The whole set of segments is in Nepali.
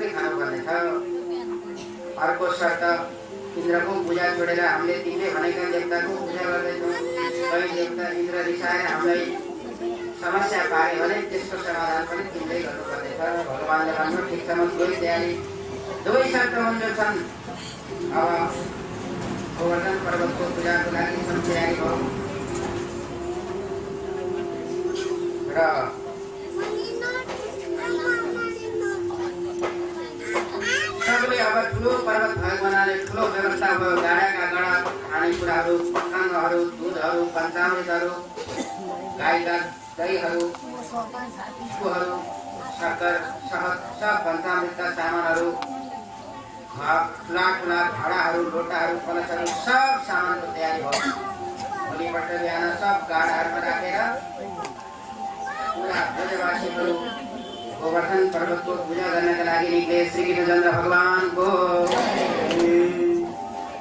मात्रै खानुपर्ने छ। अर्को शर्त इन्द्रको पूजा छोडेर हामीले तिमीले भनेका देवताको पूजा गर्दैछौँ, कहीँ देवता इन्द्र रिसाएर हामीलाई समस्या पाए भने त्यसको समाधान पनि तिमीले गर्नुपर्नेछ। भगवानले भन्नु ठिक छ, म दुवै तयारी, दुवै शर्त मन्जुर छन्। अब गोवर्धन पर्वतको पूजाको लागि सब तयारी भयो र सबले अब ठुलो पर्वत भएको हुनाले ठुलो व्यवस्था भयो। गाडाका गाडा खानेकुराहरू, पखाङ्गहरू, दुधहरू, पञ्चामृतहरू, गाईका दहीहरू, स्कुहरू, शक्कर, शहद, सब पञ्चामृतका सामानहरू, ठुला ठुला भाँडाहरू, लोटाहरू, कलशहरू, सब सामानको तयारी भयो। भोलिपल्ट बिहान सब गाडाहरूमा राखेर पुरा ब्रजवासीहरू गोवर्धन पर्वतको पूजा गर्नका लागि निक्ले। श्री कृष्णचन्द्र भगवानको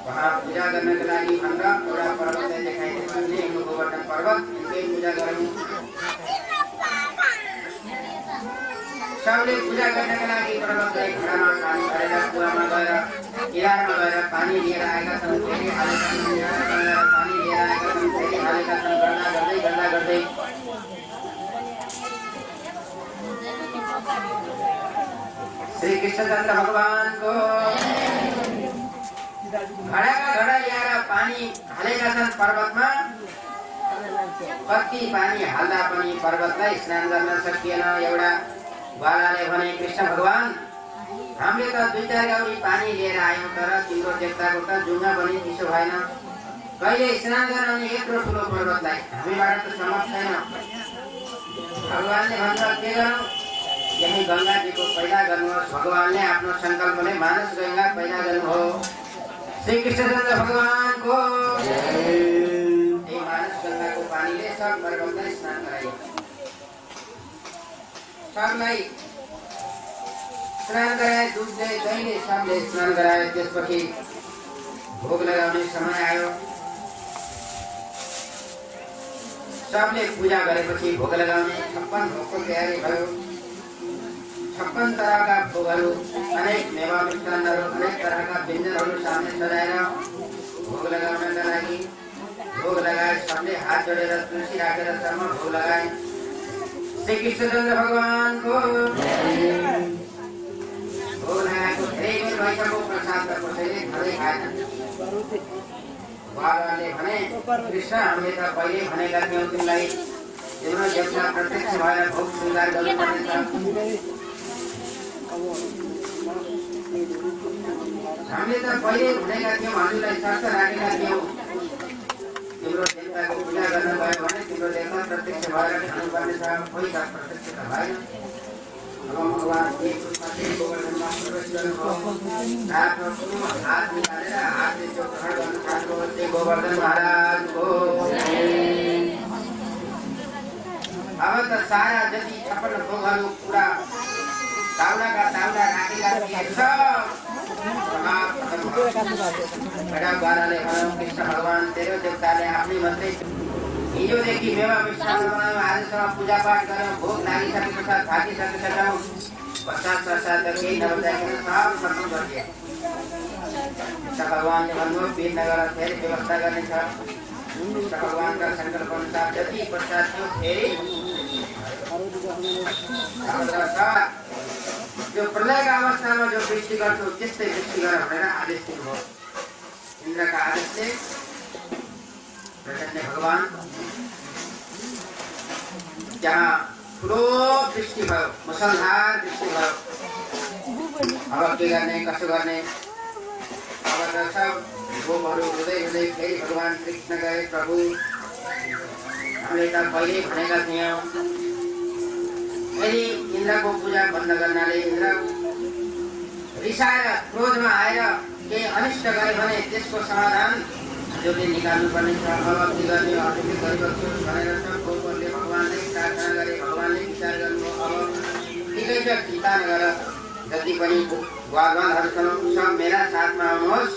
वहाँ पूजा गर्नका लागि भनेर एउटा पर्वतलाई देखाइदिएको गोवर्धन पर्वत, यसकै पूजा गरौँ। सबले पूजा गर्नका लागि पर्वतलाई घडामा पानी भरेर कुवामा गएर किनारमा गएर पानी लिएर आएका छन्। फेरि हालेका छन्, पानी लिएर आएका छन्, फेरि हालेका छन्, गर्दा गर्दै श्री कृष्णचन्द्र भगवानको घडाका घडा ल्याएर पानी हालेका छन् पर्वतमा। कति पानी हाल्दा पनि पर्वतलाई स्नान गर्न सकिएन। एउटा ग्वालाले भने, कृष्ण भगवान, हामीले त 2-4 गाउरी पानी लिएर आयौँ, तर तिम्रो देवताको त जुङ्गा पनि चिसो भएन। कहिले स्नान गराउने यत्रो ठुलो पर्वतलाई हामीबाट त सम्भव छैन। भगवानले भन्छ, के गरौँ, यही गङ्गाजीको पैदा गर्नुहोस्। भगवानले आफ्नो सङ्कल्पले मानस गङ्गा पैदा गर्नुभयो। श्री कृष्णचन्द्र भगवानको यही मानस गङ्गाको पानीले सब पर्वतलाई स्नान गराइयो। सबलाई स्नान गराए, दुधले दहीले सबले स्नान गराए। त्यसपछि भोग लगाउने समय आयो। सबले पूजा गरेपछि भोग लगाउने 56 भोगको तयारी भयो। 56 तरहका भोगहरू, अनेक मेवा मिष्टान्नहरू, अनेक तरहका व्यञ्जनहरू सामने सजाएर भोग लगाउनका लागि भोग लगाए। सबले हात जोडेर तुलसी राखेर सम्म भोग लगाए। श्री कृष्णचन्द्र भगवानको भोग लगाएको धेरै दिन भइसक्यो, प्रसाद त कसैले खाँदै खाएन। बाबाले भने, कृष्ण, हामीले त पहिले भनेका थियौँ तिमीलाई, तिम्रो देवता प्रत्यक्ष भएर भोग स्वीकार गर्नुपर्नेछ। हामीले त पहिले भनेका थियौँ, हजुरलाई शर्त राखेका थियौँ, तिम्रो देवताको पूजा गर्न गयो भने तिम्रो देवता प्रत्यक्ष भएर खानुपर्नेछ। कोही त प्रत्यक्ष त भएन। अब भगवान एक रूपमा चाहिँ गोवर्धनमा प्रवेश गर्नुभयो। हात निकालेर हातले जो ग्रहण गर्न थाल्नुभयो, त्यो गोवर्धन महाराजको। अब त सारा जति 56 भोगहरू पुरा ताउलाका ताउला राखेका थिए, सब ग्वालाले भन्यो, कृष्ण भगवान, तेरो देवताले आफ्नै मात्रै हिजोदेखि मेवा मिष्टान्न बनायौँ, आजसम्म पूजापाठ गऱ्यौँ, भोग लागिसकेको छ, थाकिसकेका छौँ। पश्चात त केही नबचाइकन सब खत्म गरिदिए। कृष्ण भगवानले भन्नुभयो, पिर नगर, फेरि व्यवस्था गर्नेछ। कृष्ण भगवानका सङ्कल्प अनुसार जति पश्चात थियो फेरि जो प्रलयका अवस्थामा जो वृष्टि गर्छौ त्यस्तै वृष्टि गर भनेर आदेश दिनुभयो। इन्द्रका आदेशले प्रचण्ड भगवान जहाँ ठुलो वृष्टि भयो, मुसलधार वृष्टि भयो। अब के गर्ने, कसो गर्ने? अब त सब गोपहरू हुँदै हुँदै फेरि भगवान कृष्ण गए, प्रभु, हामीले त पहिले भनेका थियौँ, यदि इन्द्रको पूजा बन्द गर्नाले इन्द्र रिसाएर क्रोधमा आएर केही अनिष्ट गरे भने त्यसको समाधान हजुरले निकाल्नुपर्ने छ। अब के गर्ने, हजुरले गरिबस्छु भनेर सब गोपहरूले भगवानले प्रार्थना गरे। भगवानले विचार गर्नुभयो, अब ठिकै छ, चिन्ता नगर, जति पनि ग्वालवालहरू छन् सब मेरा साथमा आउनुहोस्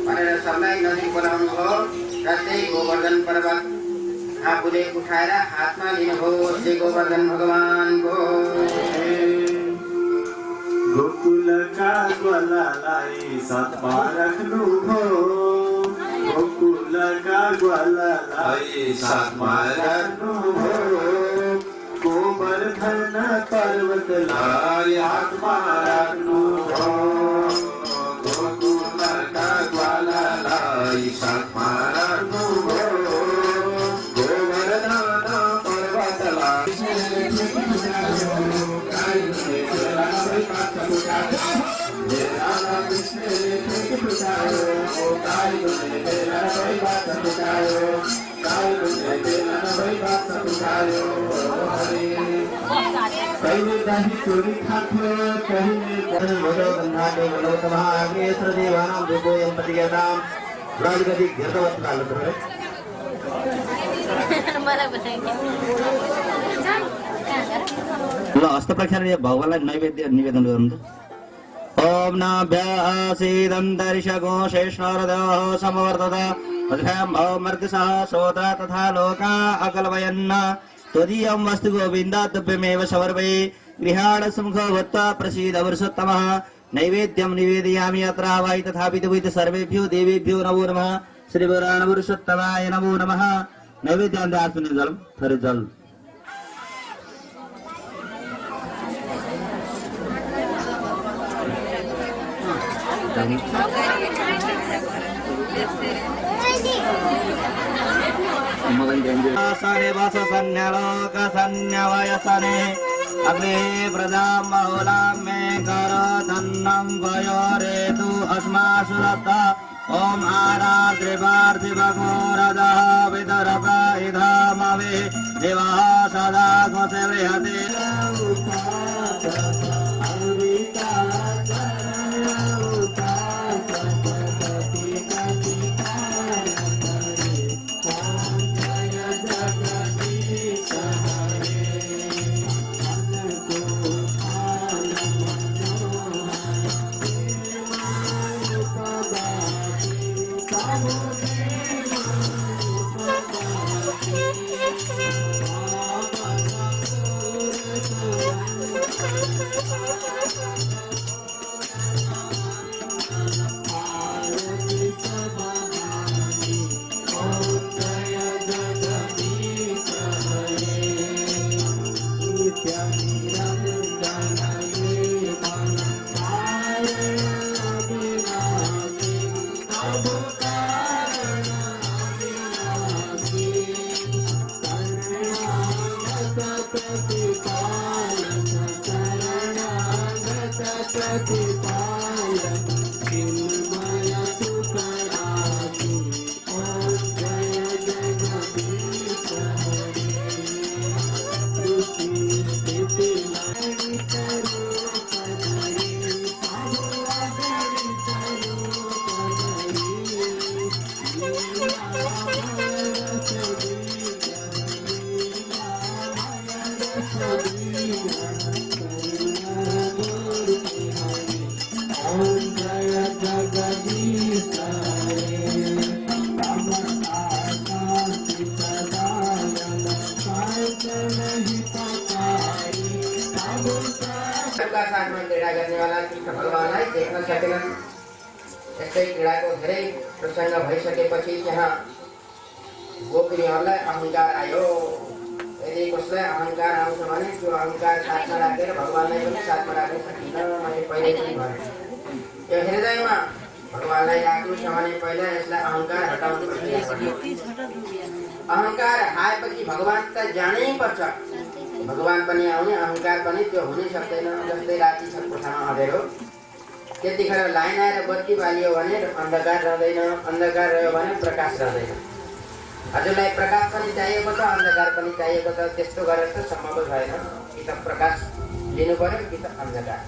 भनेर सबलाई नजिक बोलाउनुभयो। र त्यही गोवर्धन पर्वत आफूले उठाएर हातमा लिनुभयो। श्री गोवर्धन भगवानको गोकुलका ग्वालालाई साथमा राख्नु भो गोकुलका ग्वालालाई साथमा राख्नु भो गोवर्धन पर्वतलाई हातमा राख्नु भो गोकुलका ग्वालालाई साथमा राख्नु भो गोवर्धन पर्वतलाई कहिले दाही चोरी खाथ्यो कहिले भोजो गन्धाटे गलौतमा अग्नेश्वर देवानां देवो यं प्रतिज्ञानां राजगति घेर्दवत् कालत्र मलाई बताइए ल हस्त प्रक्षालले भगवानलाई नैवेद्य निवेदन गर्नु ओम नाभ्यासीदन्तरिषगो शेषरदः समवर्तत तथां भवमर्गसः सोता तथा लोका अकल्पयन् त्वदीयं वस्तु गोविन्द तुभ्यमेव समर्पये गृहाण सम्मुखो भूत्वा प्रसीद पुरुषोत्तमः नैवेद्यं निवेदयामि अत्र वै तथा विदुविद सर्वेभ्यो देवेभ्यो नमो नमः श्री पुराण पुरुषोत्तमाय नमो नमः नैवेद्यान्त आत्मने जल थोरै जल सने वस सन्न्यलोक सन्न्यवयसने अग्ने प्रजां बहुलां मे कर धन्नं वयोरेतु अस्मासु दत्त ओम आराद्रिवार्थिवघोरदः विदर्भ इधामवे दिवः सदा घोषे बृहते प्रसन्न भइसकेपछि त्यहाँ गोपिनीहरूलाई अहंकार आयो। यदि कसलाई अहंकार आउँछ भने त्यो अहंकार साथमा राखेर भगवानलाई पनि साथमा राख्न सकिन्न। मैले पहिले पनि भने यो हृदयमा भगवानलाई राख्नु छ भने पहिला यसलाई अहंकार हटाउनु पर्छ। अहंकार आएपछि भगवान त जानै पर्छ। भगवान पनि आउने अहंकार पनि त्यो हुनै सक्दैन। जस्तै राति छ कोठामा अँध्यारो, त्यतिखेर लाइन आएर बत्ती बालियो भने अन्धकार रहँदैन, अन्धकार रह्यो भने प्रकाश रहँदैन। हजुरलाई प्रकाश पनि चाहिएको छ, अन्धकार पनि चाहिएको छ। त्यस्तो गरेर त सम्भव भएन। कि त प्रकाश लिनु पर्यो कि त अन्धकार।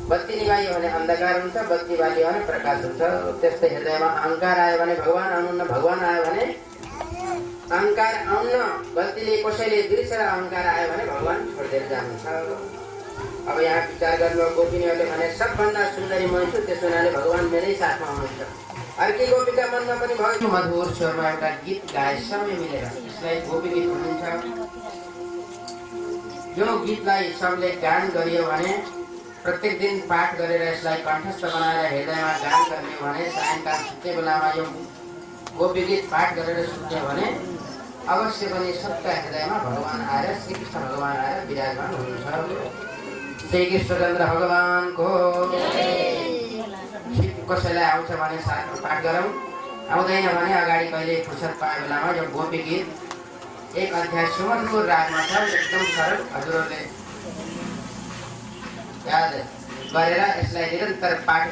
बत्ती निभाइयो भने अन्धकार हुन्छ, बत्ती बालियो भने प्रकाश हुन्छ। त्यस्तै हृदयमा अहंकार आयो भने भगवान आउनुहुन्न, भगवान आयो भने अहंकार आउन्न। गल्तीले कसैले बिर्सेर अहंकार आयो भने भगवान छोडिदिएर जानुहुन्छ। अब यहाँ विचार गर्नु, गोपिनीहरूले भने सबभन्दा सुन्दरी म छु, त्यसो हुनाले भगवान मेरै साथमा हुनुहुन्छ। अर्कै गोपीका मनमा पनि भयो। मधुर स्वरमा एउटा गीत गाए सबै मिलेर, यसलाई गोपी गीत भनिन्छ। यो गीतलाई सबले गान गरियो भने प्रत्येक दिन पाठ गरेर यसलाई कण्ठस्थ बनाएर हृदयमा गान गर्ने भने सायंकाल सुत्ने बेलामा यो गोपी गीत पाठ गरेर सुत्ने भने अवश्य पनि सबका हृदयमा भगवान आएर श्रीकृष्ण भगवान आएर विराजमान हुनुहुन्छ। श्री कृष्णचन्द्र भगवानको कसैलाई आउँछ भने साथमा पाठ गरौँ, आउँदैन भने अगाडि कहिले फुर्सद पाए बेलामा यो गोपी गीत एक अध्याय सुमधुर रागमा छ, एकदम सरल, हजुरहरूले याद गरेर यसलाई निरन्तर पाठ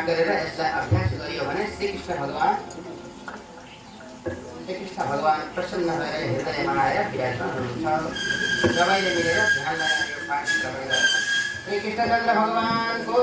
गरेर यसलाई अभ्यास गरियो भने श्रीकृष्ण भगवान प्रसन्न भएर हृदयमा आएर विराजमान हुनुहुन्छ। सबैले मिलेर ध्यान लगाएर यो पाठ गरेर श्री कृष्णचन्द्र भगवानको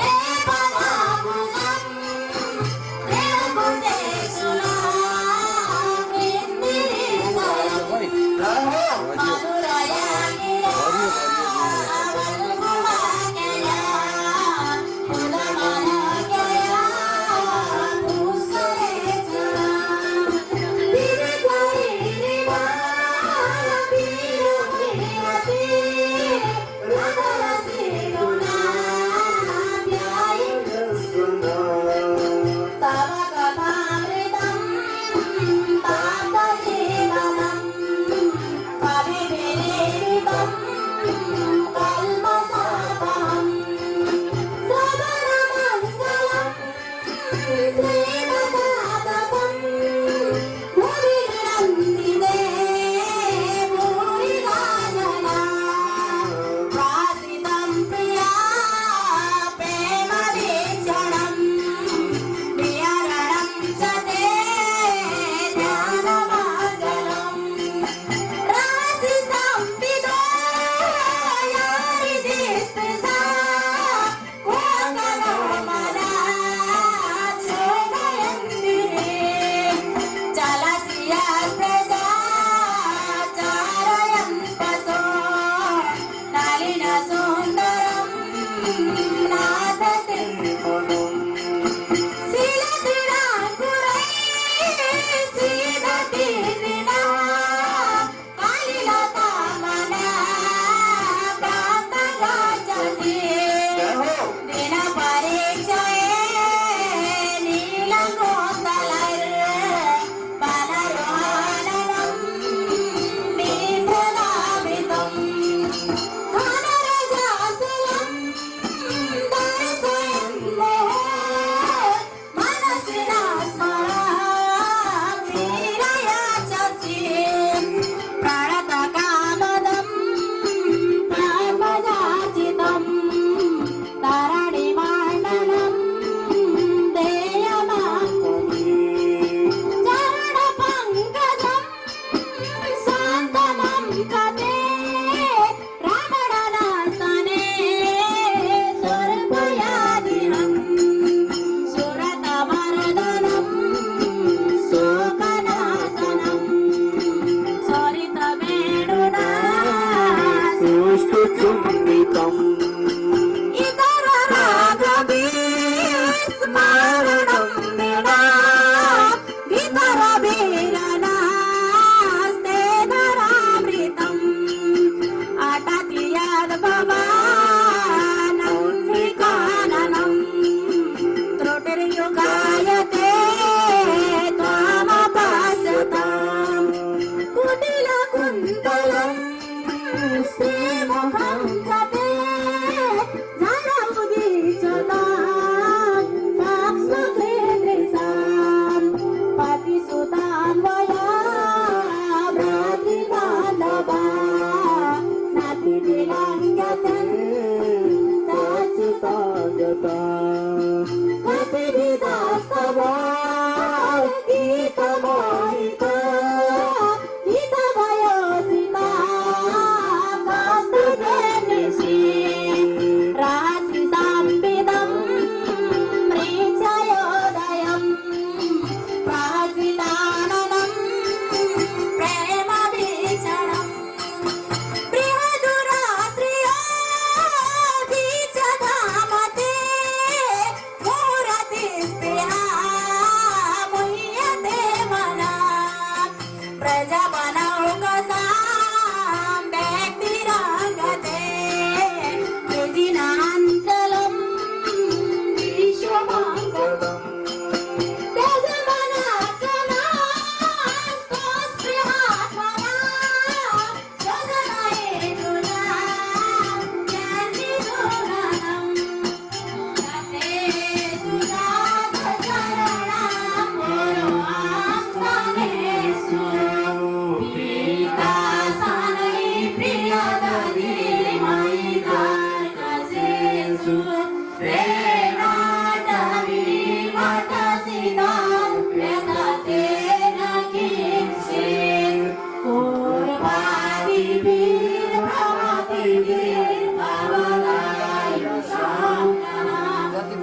Hey!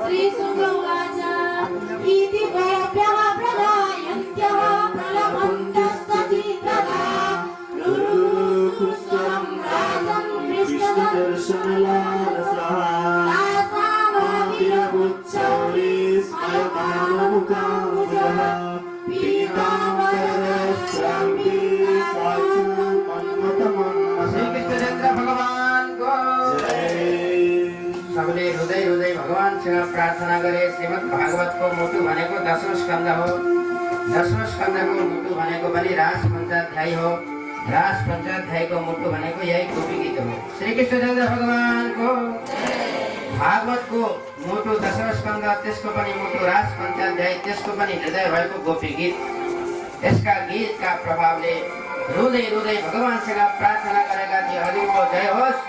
श्रीसुगवाच इति गोप्यः प्रदायन्त्यः प्रलभन्तस्तचित्रदा रुरुकुस्वरं राजन् कृष्णदर्शनलालसः तासामभिरमुच्चौरे स्मयमानमुखामुदः पीताम्बरस्रम्भे श्री कृष्णचंद्र भगवान को सबले हृदय हृदय भगवान से प्रार्थना करे। श्रीमद् भागवत को मुटु भनेको 10औं स्कंद हो। 10औं स्कंद को मुटु भनेको पनि रास पंचाध्याय हो। रास पंचाध्याय को मुटु भनेको यही गोपी गीत हो। श्री कृष्णचंद्र भगवान को भागवत को मुटु 10औं स्कंद, त्यसको पनि मुटु रास पंचाध्याय, त्यसको पनि हृदय भएको गोपी गीत। यसका गीतका प्रभावले रुँदै रुँदै भगवानसँग प्रार्थना गरेका थिए, हजुरको जय होस्।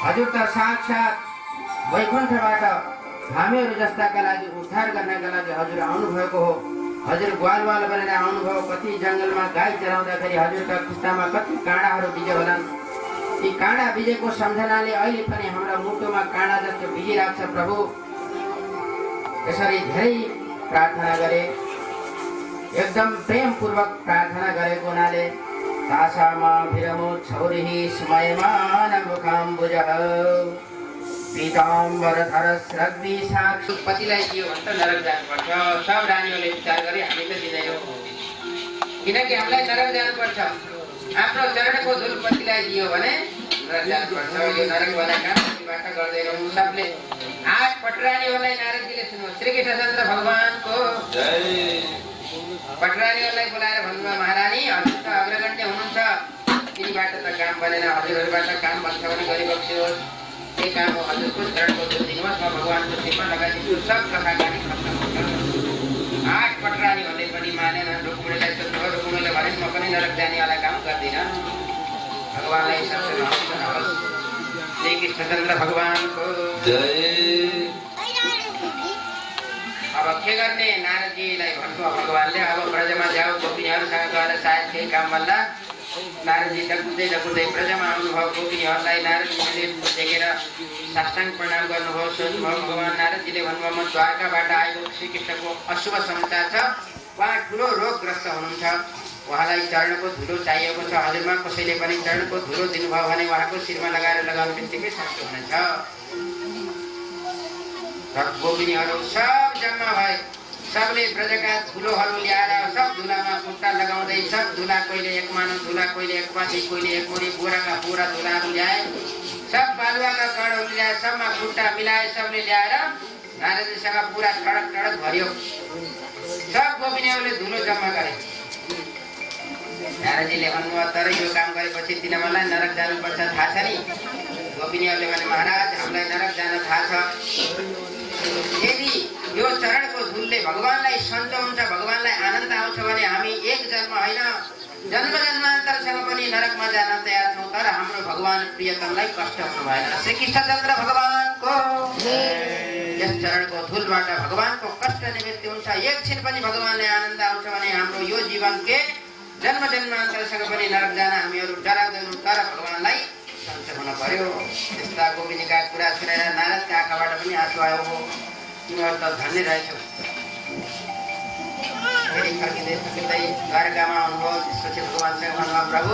हजुर त साक्षात वैकुण्ठबाट हामीहरू जस्ताका लागि उद्धार गर्नका लागि हजुर आउनुभएको हो। हजुर ग्वालवाल बनेर आउनुभयो। कति जङ्गलमा गाई चराउँदाखेरि हजुरका खुट्टामा कति काँडाहरू बिजे होलान्। यी काँडा बिजेको सम्झनाले अहिले पनि हाम्रा मुटुमा काँडा जस्तो बिजिरहेको छ प्रभु। यसरी धेरै प्रार्थना गरे, एकदम प्रेमपूर्वक प्रार्थना गरेको हुनाले तासामा भिरमो छौरिही स्मयमान मुखाम्बुजः पीताम्बरधर स्रग्वी साक्षी पतिलाई दियो भने त नरक जानुपर्छ। सब रानीहरूले विचार गरे, हामी त दिँदैनौँ, किनकि हामीलाई नरक जानुपर्छ। आफ्नो चरणको धुल पतिलाई दियो भने नरक जानुपर्छ। यो नरक बनाएका पतिबाट गर्दैनौँ। सबले 8 पटरानीहरूलाई नारदजीले सुन्नु। श्री कृष्णचन्द्र भगवानको जय। पटरानीहरूलाई बोलाएर भन्नुभयो, महारानी हजुर त अग्रगण्य हुनुहुन्छ, तिनीबाट त काम बनेन, हजुरहरूबाट काम बन्छ भने गरिबक्सियोस्। त्यही काम हो, हजुरको चरणको धुल दिनुहोस्, म भगवानको शिरमा लगाइदिन्छु। सब कथाकारी खत्म हुन्छ। 8 पटरानीहरूले पनि मानेन। रुक्मिणीलाई सोध्नुभयो, रुक्मिणीले भने म पनि नरक जानेवाला काम गर्दिनँ। भगवानलाई सबसे नहोस्। श्री कृष्णचन्द्र भगवानको जय। अब के गर्ने? नारदजीलाई भन्नुभयो भगवानले, अब ब्रजमा जाऊ, गोपिनीहरूसँग गएर सायद केही काम बन्ला। नारदजी डकुँदै डकुँदै ब्रजमा आउनुभयो। गोपिनीहरूलाई नारदजीले देखेर साष्टाङ्ग प्रणाम गर्नुभयो। सोध्नुभयो भगवान। नारदजीले भन्नुभयो, म द्वारकाबाट आएको श्रीकृष्णको अशुभ समाचार छ। उहाँ ठुलो रोगग्रस्त हुनुहुन्छ, उहाँलाई चरणको धुलो चाहिएको छ। हजुरमा कसैले पनि चरणको धुलो दिनुभयो भने उहाँको शिरमा लगाएर लगाउने बित्तिकै सस्तो हुनेछ। गोपिनीहरू सब जम्मा भए। सबले ब्रजका धुलोहरू ल्याएर सब धुलामा खुट्टा लगाउँदै, सब धुला कोहीले एक मानो धुला, कोहीले एक पाथी, कोहीले एक मुरी, बोराका बोरा धुलाहरू ल्याए। सब बालुवाका कणहरू ल्याए, सबमा खुट्टा मिलाए, सबले ल्याएर नारदजीसँग पुरा टडक टडक भर्यो। सब गोपिनीहरूले धुलो जम्मा गरे। नारदजीले भन्नुभयो, तर यो काम गरेपछि तिनीहरूलाई नरक जानुपर्छ, थाहा छ नि? गोपिनीहरूले भने, महाराज हामीलाई नरक जान थाहा छ। यदि यो चरणको धुलले भगवानलाई सन्चो हुन्छ, भगवानलाई आनन्द आउँछ भने हामी एक जन्म होइन जन्म जन्मान्तरसँग पनि नरकमा जान तयार छौँ। तर हाम्रो भगवान प्रियतमलाई कष्ट हुनु भएन। श्री कृष्णचन्द्र भगवानको यस चरणको धुलबाट भगवानको कष्ट निवृत्ति हुन्छ। एकछिन पनि भगवानलाई आनन्द आउँछ भने हाम्रो यो जीवन के जन्म जन्मान्तरसँग पनि नरक जान हामीहरू डराउँदैनौँ। तर भगवानलाई सन्चो हुन पर्यो। त्यस्ता गोपिनीका कुरा सुनेर नारदका आँखाबाट पनि आँसु आयो। तिमीहरू त धन्य रहेछौ। फेरि फर्किँदै फर्किँदै द्वारकामा आउनुभयो। त्यसपछि भगवानसँग भन्नुभयो, प्रभु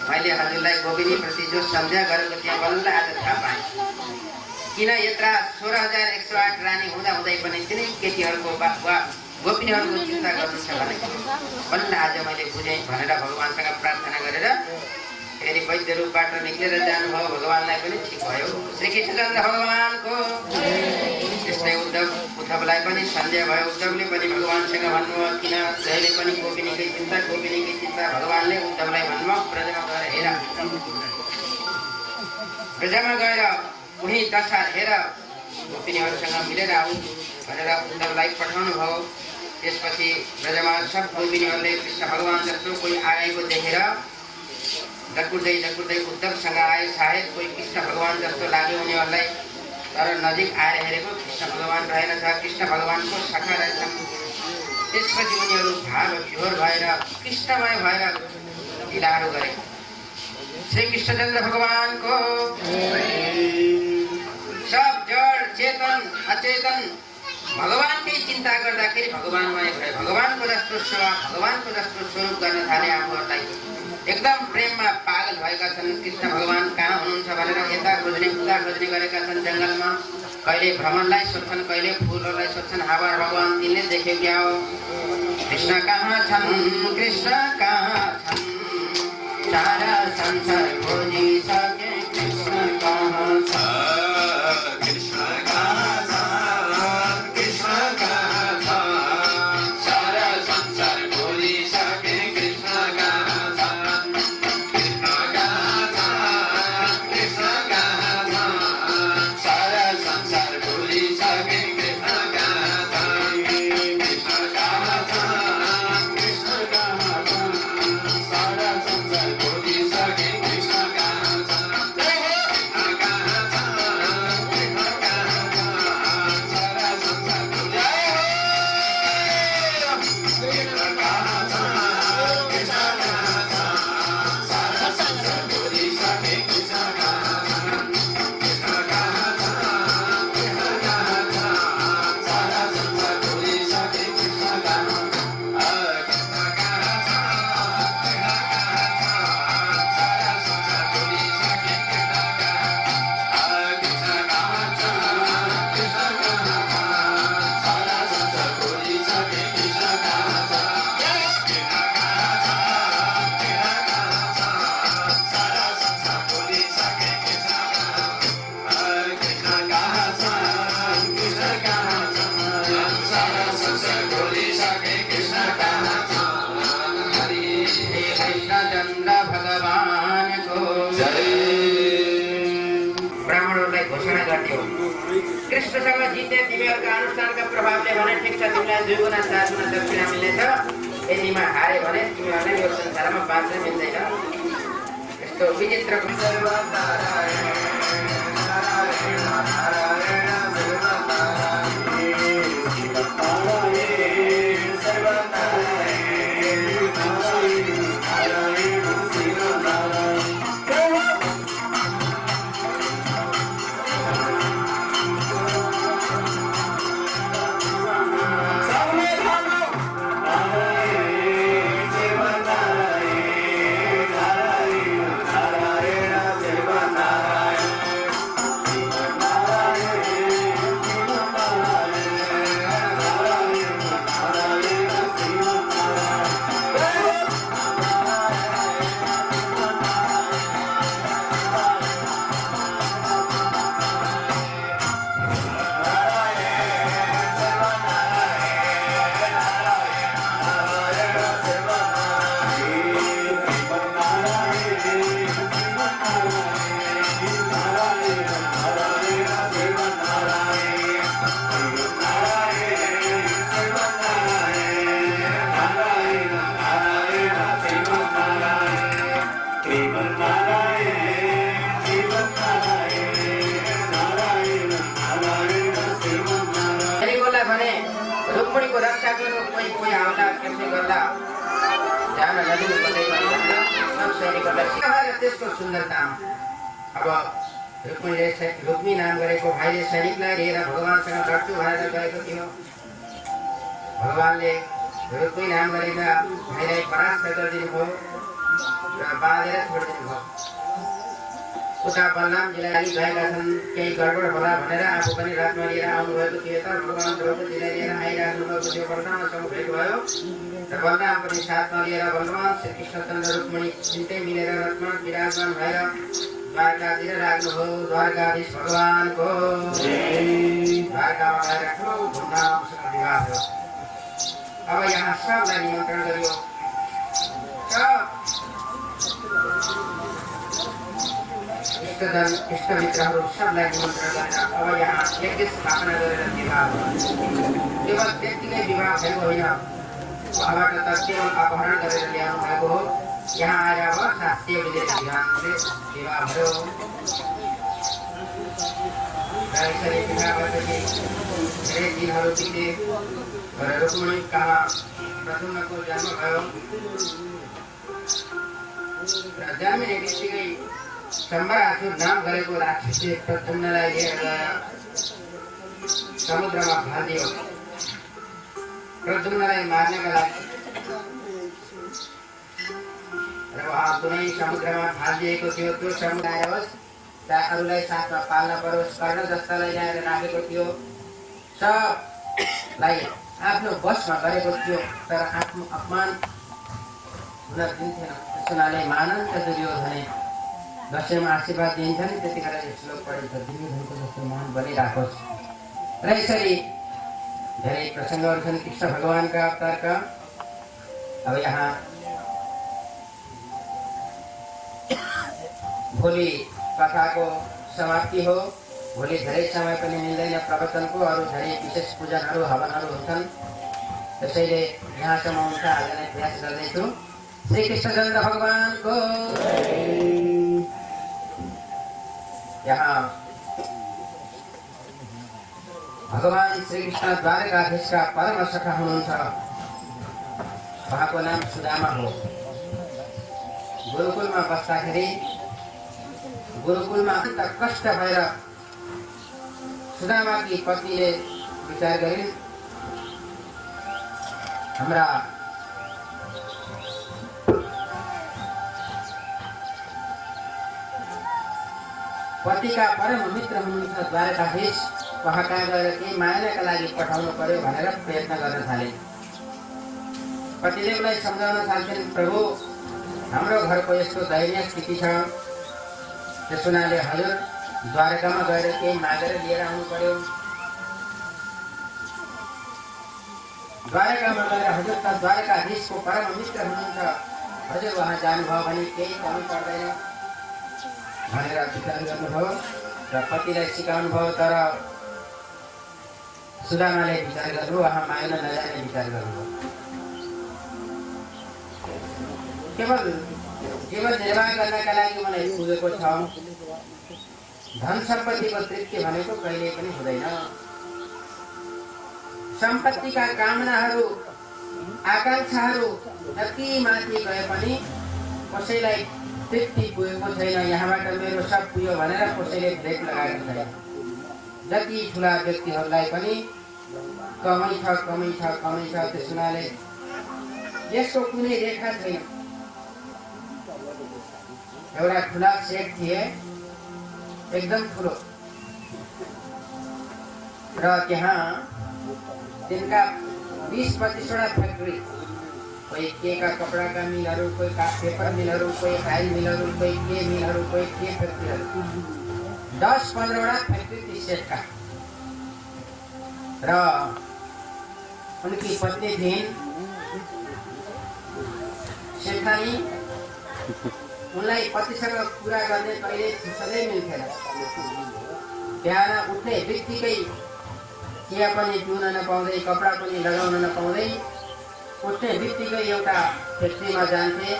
मैले हजुरलाई गोपिनीप्रति जो सम्झना गरेको थिएँ बल्ल आज थाहा पाएँ। किन यत्रा 16,108 रानी हुँदा हुँदै पनि तिनै केटीहरूको गोपिनीहरूको चिन्ता गर्नुहुन्छ भने बल्ल आज मैले बुझेँ भनेर भगवानसँग प्रार्थना गरेर फेरि वैद्य रूपबाट निक्लेर जानुभयो। भगवानलाई पनि ठिक भयो। श्री कृष्णचन्द्र भगवानको त्यस्तै उद्धवलाई पनि सन्देह भयो। उद्धवले पनि भगवानसँग भन्नुभयो, किन जहिले पनि गोपिनीकै चिन्ता। भगवानले उद्धवलाई भन्नुभयो, ब्रजमा गएर हेर, ब्रजमा गएर उही दशा हेर, गोपिनीहरूसँग मिलेर आऊ भनेर उद्धवलाई पठाउनु भयो। त्यसपछि ब्रजमा सब गोपिनीहरूले कृष्ण भगवान जस्तो कोही आएको देखेर डकुर्दै उद्धवसँग आए। सायद कोही कृष्ण भगवान जस्तो लाग्यो उनीहरूलाई। तर नजिक आएर हेरेको कृष्ण भगवान रहेनछ, कृष्ण भगवानको शाखा रहेछन्। त्यसपछि उनीहरू भाव विभोर भएर कृष्णमय भएर लीलाहरू गरे। श्री कृष्णचन्द्र भगवानको सब जड चेतन अचेतन भगवानकै चिन्ता गर्दाखेरि भगवानमय भए भगवानको जस्तो सेवा भगवानको जस्तो स्वरूप गर्न थाले आफूहरूलाई एकदम प्रेममा पागल भएका छन्। कृष्ण भगवान कहाँ हुनुहुन्छ भनेर यता खोज्ने उता खोज्ने गरेका छन् जङ्गलमा। कहिले भ्रमणलाई सोध्छन्, कहिले फुलहरूलाई सोध्छन्। हावा भगवान तिनले देख्यो क्या हो कृष्ण कहाँ छन्, कृष्ण कहाँ छन्, सारा संसार खोजिसके कृष्ण कहाँ छ, कृष्ण कहाँ छ, कृष्ण कहाँ छ, सारा संसार खोजिसके कृष्ण कहाँ छ, कृष्ण कहाँ छ, कृष्ण कहाँ छ, सारा संसार खोजिसके कृष्ण कहाँ छ, कृष्ण कहाँ छ, कृष्ण कहाँ छ, सारा संसार खोजिसके कृष्ण कहाँ छ, कृष्ण कहाँ छ, कृष्ण कहाँ छ, सारा संसार कृष्ण कहाँ छ, कृष्ण कहाँ छ, सारा संसार खोजिसके कृष्ण कहाँ छ, कृष्ण कहाँ छ, कृष्ण कहाँ छ, सारा संसार खोजिसके कृष्ण कहाँ छ, कृष्ण कहाँ छ, कृष्ण कहाँ छ, सारा संसार खोजिसके कृष्ण कहाँ छ, कृष्ण कहाँ छ, कृष्ण कहाँ छ, सारा संसार खोजिसके कृष्ण कहाँ छ, कृष्ण कहाँ छ, कृष्ण कहाँ छ, सारा संसार खोजिसके कृष्ण कहाँ छ, कृष्ण कहाँ छ, कृष्ण कहाँ छ, सारा संसार खोजिसके कृष्ण कहाँ छ। हरि कृष्णचन्द्र भगवानको जय। ब्राह्मणहरूलाई घोषणा गर्ने हो कृष्णसँग जिते तिमीहरूका अनुष्ठानका प्रभावले भने ठिक छ, तिमीलाई 2 गुणा 4 गुणा दक्षिणा मिल्नेछ। यदिमा हारे भने तिमीहरूलाई यो संसारमा बाँच्न मिल्दैन। यस्तो विचित्र रुक्मिणीको रक्षा गर्नु कोही कोही आउला कसै गर्दा जान नदिनु कसैमा सब सैनिकहरूलाई सिकाएर त्यसको सुन्दरता। अब रुक्मी नाम गरेको भाइले सैनिकलाई लिएर भगवानसँग लड्छु भनेर गएको थियो। भगवानले रुक्मी नाम गरेर भाइलाई परास्त गरिदिनु भयो र बाँधेर छोडिदिनु भयो। उता बलरामजीलाई लागि गएका छन्, केही गडबड होला भनेर आफू पनि रथमा लिएर आउनुभएको थियो। त भगवान द्रौपदीलाई लिएर आइराख्नु भएको थियो। बलरामसँग भेट भयो र बलराम पनि साथमा लिएर बलवान श्री कृष्णचन्द्र रुक्मिणी तिनटै मिलेर रथमा विराजमान भएर द्वारकातिर लाग्नुभयो। द्वारकाधीश भगवानको द्वारकामा गएर ठुलो धुमधामसँग विवाह भयो। अब यहाँ सबलाई निमन्त्रण गरियो। इष्टमित्रहरू सबलाई निमन्त्रण गरेर अब यहाँ यज्ञ स्थापना गरेर विवाह भयो। केवल त्यतिकै विवाह भएको होइन, उहाँबाट त केवल अपहरण गरेर ल्याउनु भएको हो। यहाँ आएर अब शास्त्रीय विधेयक विधानले विवाह भयो। यसरी विवाह भएपछि धेरै दिनहरू बिते र रुक्मिणी कहाँ प्रद्युम्नको जन्म भयो र जन्मिने बित्तिकै शम्बरासुर नाम गरेको राक्षसले प्रद्युम्नलाई लिएर गएर समुद्रमा भाँदियो प्रद्युम्नलाई मार्नका लागि र उहाँ कुनै समुद्रमा भाँदिएको थियो। त्यो समुदाय होस् चाहे अरूलाई साथमा पाल्न परोस्, कर्ण जस्तालाई ल्याएर राखेको थियो, सबलाई आफ्नो बसमा गरेको थियो, तर आफ्नो अपमान हुन दिन्थेन। त्यस हुनाले मानन्त दुर्योधनले दसैँमा आशीर्वाद दिन्छ नि, त्यतिखेर यो श्लोक पढिन्छ, दुर्योधनको जस्तो मान बनिराखोस्। र यसरी धेरै प्रसङ्गहरू छन् कृष्ण भगवानका अवतारका। अब यहाँ भोलि कथाको समाप्ति हो। भोलि धेरै समय पनि मिल्दैन प्रवचनको, अरू धेरै विशेष पूजनहरू हवनहरू हुन्छन्। त्यसैले यहाँसम्म हुन्छ, आज नै प्रयास गर्दैछु। श्री कृष्णचन्द्र भगवानको यहाँ भगवान श्री कृष्ण द्वारकाधीशका परम सखा हुनुहुन्छ। उहाँको नाम सुदामा हो। गुरुकुलमा बस्दाखेरि गुरुकुलमा अन्त कष्ट भएर सुदामाकी पत्नीले विचार गरिन्, हाम्रा पतिका परम मित्र हुनुहुन्छ द्वारकाधीश, उहाँ कहाँ गएर केही मायाका लागि पठाउनु पर्यो भनेर प्रयत्न गर्न थाले। पतिले उसलाई सम्झाउन थाल्छन्, प्रभु हाम्रो घरको यस्तो दयनीय स्थिति छ, त्यस हुनाले हजुर द्वारकामा गएर केही मागेर लिएर आउनु पर्यो। द्वारकामा गएर हजुर त द्वारकाधीशको परम मित्र हुनुहुन्छ, हजुर उहाँ जानुभयो भने केही कमी पर्दैन भनेर विचार गर्नुभयो र पतिलाई सिकाउनु भयो। तर सुदामाले विचार गर्नु, उहाँ माग्न नजाने विचार गर्नुभयो। केवल जीवन निर्वाह गर्नका लागि मलाई पुगेको छ, धन सम्पत्तिको तृप्ति भनेको कहिले पनि हुँदैन। सम्पत्तिका कामनाहरू आकांक्षाहरू जति माथि गए पनि कसैलाई तृप्ति पुगेको छैन। यहाँबाट मेरो सब पुग्यो भनेर कसैले ब्रेक लगाएको छैन। जति ठुला व्यक्तिहरूलाई पनि कमै छ कमै छ कमै छ। त्यस हुनाले यसको कुनै रेखा छैन। एउटा ठुला सेट थिए, एकदम ठुलो, र त्यहाँ तिनका 20-25वटा फ्याक्ट्री, कोही केका कपडाका मिलहरू, कोही पेपर मिलहरू, कोही आइल मिलहरू, कोही के मिलहरू, कोही के फ्याक्ट्रीहरू, 10-15वटा फ्याक्ट्री ती सेटका। र उनकी पत्नी थिइन् सेठानी। उनलाई पतिसँग कुरा गर्ने कहिले फुर्सदै मिल्थेन। बिहान उठ्ने बित्तिकै चिया पनि पिउन नपाउँदै, कपडा पनि लगाउन नपाउँदै उठ्ने बित्तिकै एउटा फ्याक्ट्रीमा जान्थे,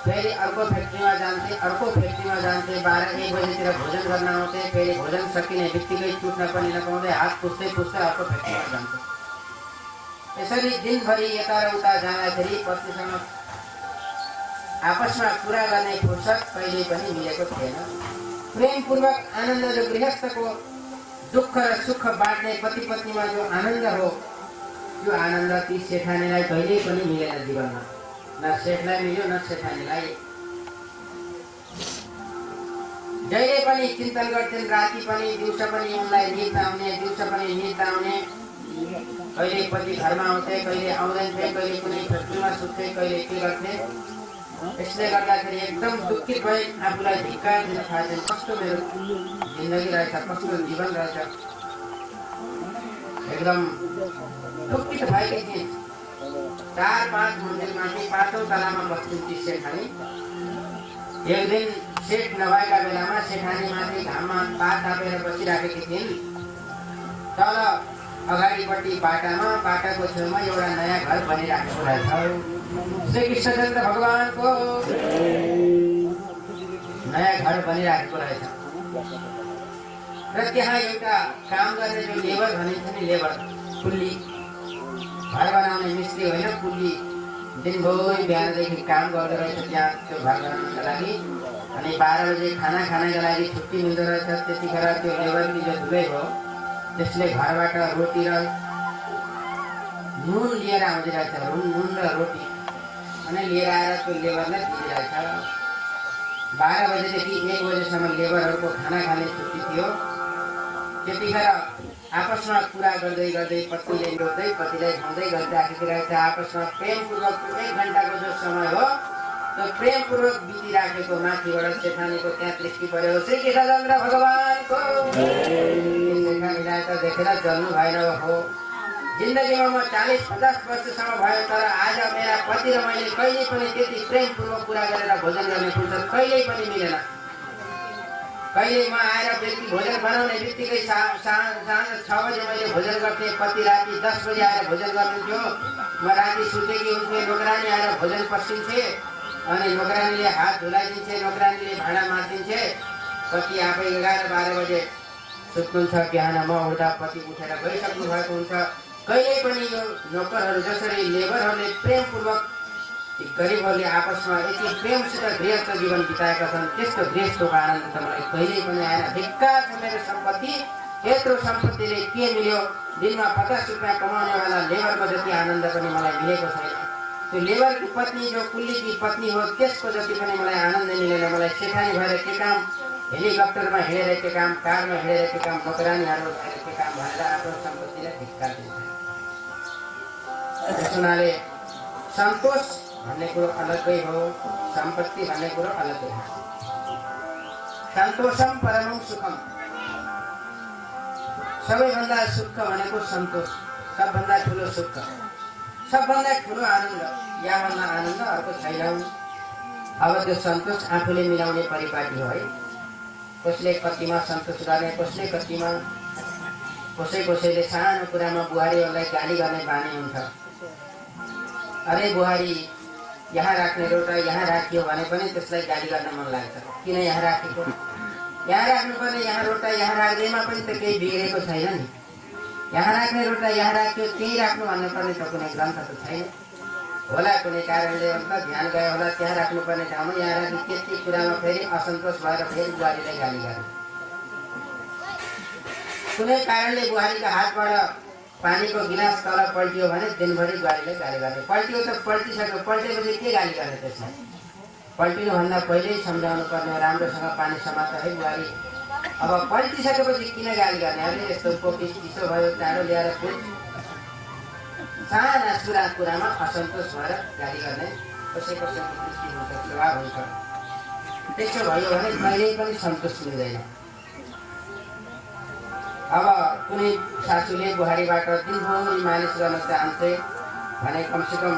फेरि अर्को फ्याक्ट्रीमा जान्थे, अर्को फ्याक्ट्रीमा जान्थे, 12-1 बजेतिर भोजन गर्न आउँथे, फेरि भोजन सकिने बित्तिकै चुट्न पनि नपाउँदै हात पुस्दै पुस्दै अर्को फ्याक्ट्रीमा जान्थे। यसरी दिनभरि यता र उता जाँदाखेरि पत्नीसँग आपसमा कुरा गर्ने फुर्सद कहिले पनि मिलेको थिएन। प्रेमपूर्वक आनन्द जो गृहस्थको दुःख र सुख बाँड्ने पति पत्नीमा जो आनन्द हो, त्यो आनन्द ती सेठानीलाई कहिले पनि मिलेन जीवनमा। न सेठलाई मिल्यो न सेठानीलाई। जहिले पनि चिन्तन गर्छन्, राति पनि दिउँसो पनि उनलाई निद आउने, दिउँसो पनि निद आउने। कहिले पति घरमा आउँथे, कहिले आउँदैनथे, कहिले कुनै फ्याक्ट्रीमा सुत्थे, कहिले के गर्थे। यसले गर्दाखेरि एकदम दुःखित भए, आफूलाई धिक्कार दिन थाल्थे। कस्तो मेरो जिन्दगी रहेछ, कस्तो जीवन रहेछ, एकदम दुःखित भएकी थिए। 4-5 मन्दिरमाथि 5औं तलामा बस्थिन् ती सेठानी। एक दिन सेठ नभएका बेलामा सेठानी माथि घाममा पात तापेर बसिराखेकी थिइन्। तल अगाडिपट्टि बाटाको छेउमा एउटा नयाँ घर बनिराखेको रहेछ। श्री कृष्णचन्द्र भगवानको नयाँ घर बनिराखेको रहेछ। र त्यहाँ एउटा काम गर्ने जो लेबर भनिन्छ नि, लेबर कुल्ली, घर बनाउने मिस्त्री होइन, कुल्ली, दिनभरि बिहानदेखि काम गर्दो रहेछ त्यहाँ त्यो घर बनाउनको लागि। अनि 12 बजे खाना खानको लागि छुट्टी मिल्दो रहेछ। त्यतिखेर त्यो लेबरकी जो धुलै हो त्यसले घरबाट रोटी र नुन लिएर आउँदिरहेछ, नुन र रोटी अनि लिएर आएर त्यो लेबरलाई दिइरहेछ। 12 बजेदेखि 1 बजेसम्म लेबरहरूको खाना खाने छुट्टी थियो। त्यतिखेर आपसमा कुरा गर्दै गर्दै पत्नीले रोज्दै पतिलाई खुवाउँदै गरिराखेको आपसमा प्रेमपूर्वक 1 घन्टाको जो समय हो त्यो प्रेमपूर्वक बितिराखेको माथिबाट सेठानीको त्यहाँ दृष्टि पर्यो। श्री कृष्णचन्द्र भगवानको सेठानीलाई त देखेर जल्नु भएन हो। जिन्दगीमा म 40-50 वर्षसम्म भयो, तर आज मेरा पति र मैले कहिल्यै पनि त्यति प्रेमपूर्वक कुरा गरेर भोजन गर्ने फुर्सद कहिल्यै पनि मिलेन। कहिले म आएर बेलुकी भोजन बनाउने बित्तिकै साँझ 6 बजे मैले भोजन गर्थेँ, पति राति 10 बजे आएर भोजन गर्नुहुन्थ्यो। म राति सुतेकी हुन्थेँ, नोकरानी आएर भोजन पस्किन्थे अनि नोकरानीले हात धुलाइदिन्थे, नोकरानीले भाँडा माझिदिन्थे। पति आफै 11-12 बजे सुत्नुहुन्छ, बिहान म उठ्दा पति उठेर गइसक्नु भएको हुन्छ। कहिल्यै पनि यो नोकरहरू जसरी लेबरहरूले प्रेमपूर्वक गरिबहरूले आपसमा यति प्रेमसित गृहस्थ जीवन बिताएका छन्, त्यस्तो गृहस्थको आनन्द त मलाई कहिल्यै पनि आएन। धिक्कार छ मेरो सम्पत्ति, यत्रो सम्पत्तिले के मिल्यो? दिनमा 50 रुपियाँ कमाउनेवाला लेबरको जति आनन्द पनि मलाई मिलेको छैन। त्यो लेबरकी पत्नी जो कुल्लीकी पत्नी हो त्यसको जति पनि मलाई आनन्द मिलेन। मलाई सेठानी भएर के काम, हेलिकप्टरमा हिँडेर के काम, कारमा हिँडेर के काम, नोकरानीहरू भएर के काम भनेर आफ्नो सम्पत्तिलाई धिक्कार दिन्छ। त्यस हुनाले सन्तोष भन्ने कुरो अलग्गै हो, सम्पत्ति भन्ने कुरो अलग्गै हो। सन्तोषम परमं सुखम, सबैभन्दा सुख भनेको सन्तोष, सबभन्दा ठुलो सुख, सबभन्दा ठुलो आनन्द। यहाँभन्दा आनन्द अर्को छैन। अब त्यो सन्तोष आफूले मिलाउने परिपाटी हो है। कसले कतिमा सन्तोष गर्ने, कसले कतिमा। कसैले सानो कुरामा बुहारीहरूलाई गाली गर्ने बानी हुन्छ। अरे बुहारी यहाँ राख्ने रोटा यहाँ राखियो भने पनि त्यसलाई गाली गर्न मन लाग्छ। किन यहाँ राखेको? यहाँ राख्नुपर्ने, यहाँ रोटा यहाँ राख्दैमा पनि त केही बिग्रेको छैन नि। यहाँ राख्ने रोटा यहाँ राख्यो, त्यही राख्नु भन्नुपर्ने त कुनै ग्रन्थ त छैन होला। कुनै कारणले होला, ध्यान गयो होला, त्यहाँ राख्नुपर्ने ठाउँमा यहाँ राख्ने। त्यति कुरामा फेरि असन्तोष भएर फेरि बुहारीलाई गाली गर्ने। कुनै कारणले बुहारीको हातबाट पानीको गिलास तल पल्टियो भने दिनभरि बुहारीले गाली गर्ने। पल्टियो त पल्टिसक्यो, पल्टेपछि के गाली गर्ने त्यसलाई? पल्टिनुभन्दा पहिल्यै सम्झाउनु पर्ने, राम्रोसँग पानी समात है बुहारी। अब पल्टिसकेपछि किन गाली गर्ने? अरे यस्तो कोपिस चिसो भयो, टाढो ल्याएर फुल। साना सुरा कुरामा असन्तोष भएर गाली गर्ने कसैको दृष्टि हुन्छ, स्वभाव हुन्छ। त्यसो भयो भने कहिल्यै पनि सन्तोष मिल्दैन। अब कुनै सासूले बुहारीबाट दिनभरि मालिस गर्न चाहन्थे भने कमसेकम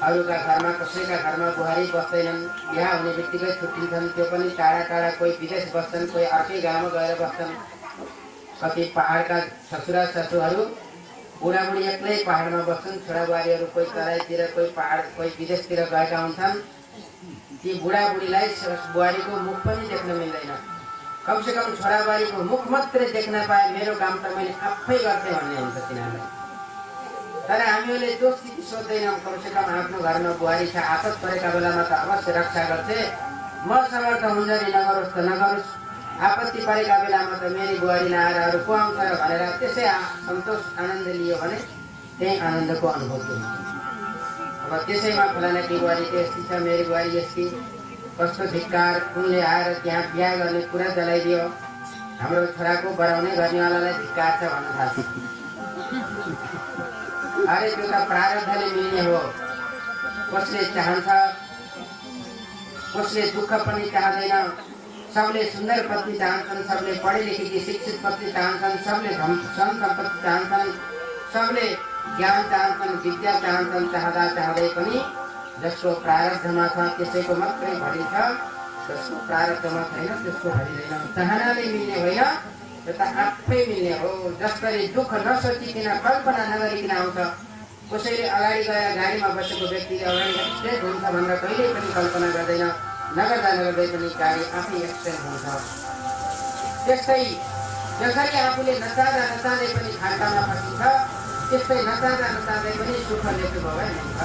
अरूका घरमा, कसैका घरमा बुहारी बस्दैनन्। बिहा हुने बित्तिकै छुट्टिन्छन्, त्यो पनि टाढा टाढा। कोही विदेश बस्छन्, कोही अर्कै गाउँमा गएर बस्छन्। कति पहाडका ससुरा ससुहरू बुढाबुढी एक्लै पहाडमा बस्छन्। छोराबुहारीहरू कोही तराईतिर, कोही पहाड, कोही विदेशतिर गएका हुन्छन्। ती बुढाबुढीलाई बुहारीको मुख पनि देख्न मिल्दैन। कमसेकम छोराबुहारीको मुख मात्रै देख्न पाए मेरो काम त मैले आफै गर्थेँ भन्ने हुन्छ तिनीहरूलाई। तर हामीहरूले जो स्थिति सोध्दैनौँ, कमसेकम आफ्नो घरमा बुहारी छ, आपत परेका बेलामा त अवश्य रक्षा गर्थे। म समर्थ हुन्छ नि, नगरोस् त नगरोस्, आपत्ति परेका बेलामा त मेरी बुहारी नआएर अरू को आउँछ र भनेर त्यसै सन्तोष आनन्द लियो भने त्यही आनन्दको अनुभूति हुन्छ। अब त्यसैमा फलानाकी बुहारी यस्ती छ, मेरी बुहारी यस्ती, कस्तो धिक्कार, उनले आएर त्यहाँ बिहा गर्ने कुरा जलाइदियो, हाम्रो छोराको बढाउने गर्नेवालालाई धिक्कार छ भन्न थाल्छ। अरे त्यो त प्रारब्धले मिल्ने हो। कसले चाहन्छ, कसले दुःख पनि चाहँदैन। सबले सुन्दर पत्नी चाहन्छन्, सबले पढे लेखेकी शिक्षित पत्नी चाहन्छन्, सबले धन सम्पत्ति चाहन्छन्, सबले ज्ञान चाहन्छन्, विद्या चाहन्छन्। चाहँदा चाहँदै पनि जसको प्रारब्धमा छ त्यसैको मात्रै भरिन्छ, जसको प्रारब्धमा छैन त्यसको भरिँदैन। चाहनाले मिल्ने होइन, यो त आफै मिल्ने हो। जसरी दुःख नसोचिकन, कल्पना नगरिकन आउँछ। कसैले अगाडि गएर गाडीमा बसेको व्यक्तिले अगाडि एक्सिडेन्ट हुन्छ भनेर कहिल्यै पनि कल्पना गर्दैन। नगर्दा नगर्दै पनि गाडी आफै एक्सिडेन्ट हुन्छ। त्यस्तै जसरी आफूले नचाहँदा नचाहँदै पनि घाटामा फसिन्छ, त्यस्तै नचाहँदा नचाहँदै पनि सुख लेख्नु भए हुन्छ।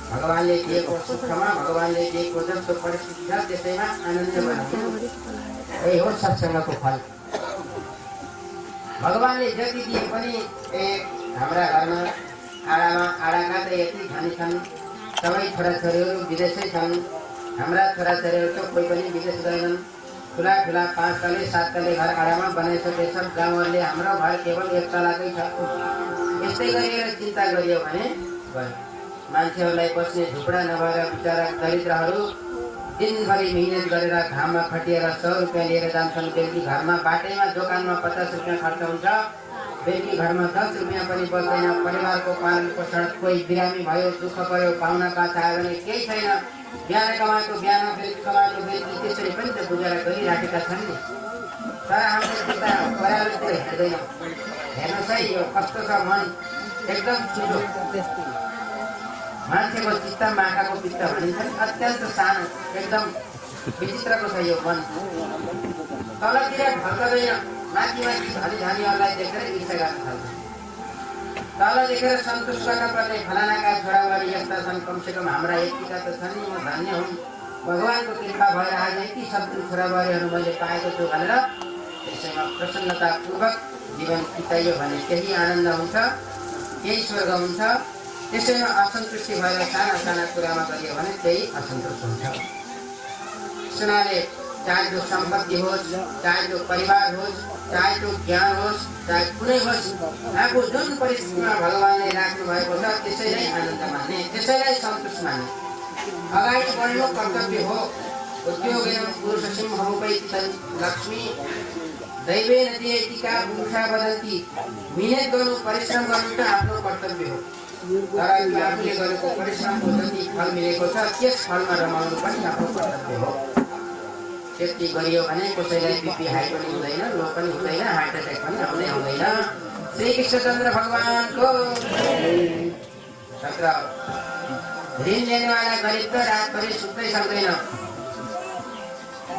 भगवानले दिएको सुखमा, भगवानले दिएको जस्तो परिस्थिति छ त्यसैमा आनन्द मान्नु, यही हो सत्सङ्गको फल। भगवानले जति दिए पनि हाम्रा घरमा आडाका त यति धनी छन्, सबै छोराछोरीहरू विदेशै छन्। हाम्रा छोराछोरीहरू त कोही पनि विदेश गएनन्। ठुला 5 तले 7 तले घर आडामा बनाइसके सब गाउँहरूले हाम्रो घर केवल 1 तलाकै छ। यस्तै गरेर चिन्ता गरियो भने भयो। मान्छेहरूलाई बस्ने झुपडा नभएर बिचरा दरिद्रहरू दिनभरि मिहिनेत गरेर घाममा खटिएर 100 रुपियाँ लिएर जान्छन्। बेलुकी घरमा बाटैमा दोकानमा 50 रुपियाँ खर्च हुन्छ। बेलुकी घरमा 10 रुपियाँ पनि बच्दैन। परिवारको पालन पोषण, कोही बिरामी भयो, दुःख पर्यो, पाहुना पात आयो भने केही छैन। बिहान कमाएको बिहान, बेलुकी कमाएको बेलुकी, त्यसरी पनि त गुजारा गरिराखेका छन् नि। तर हामीले त्यता परालतिर हेर्दैनौँ। हेर्नुहोस् है, यो कस्तो छ मन, एकदम छिटो। मान्छेको चित्त माटाको पित्त भनिन्छ, अत्यन्त सानो, एकदम विचित्रको छ यो मन। तलतिर ढल्कदैन, माथि धनीहरूलाई देखेर ईर्ष्या गर्न थाल्छ। तल देखेर सन्तोष गर्न पर्ने फलानाका छोराबारी यस्ता छन्, कमसेकम हाम्रा यतिका त छन् नि, म धन्य हुँ, भगवानको कृपा भएर आज यति सन्तुल छोराबारीहरू मैले पाएको छु भनेर त्यसैमा प्रसन्नतापूर्वक जीवन बिताइयो भने त्यही आनन्द हुन्छ, त्यही स्वर्ग हुन्छ। त्यसैमा असन्तुष्टि भएर साना कुरामा गरियो भने त्यही असन्तोष हुन्छ। सुनाले चाहे जो सम्पत्ति होस्, चाहे जो परिवार होस्, चाहे जो ज्ञान होस्, चाहे कुनै होस्, आफू जुन परिस्थितिमा भगवानले राख्नु भएको छ त्यसैलाई आनन्द मान्ने, त्यसैलाई सन्तोष मान्ने। अगाडि बढ्नु कर्तव्य हो। उद्योगेन पुरुषसिंहमुपैति लक्ष्मी दैवेन दिएतिका पुरुषा वदन्ति। मिहिनेत गर्नु, परिश्रम गर्नु त आफ्नो कर्तव्य हो। तर आफूले गरेको परिश्रमको जति फल मिलेको छ त्यस फलमा रमाउनु पनि आफ्नो कर्तव्य हो। त्यति गरियो भने कसैलाई बिपी हाई पनि हुँदैन, लो पनि हुँदैन, हार्ट एट्याक पनि आउँदैन। श्री कृष्णचन्द्र भगवानको तत्र ऋण लिनेवाला गरिब त रातभरि सुत्नै सक्दैन,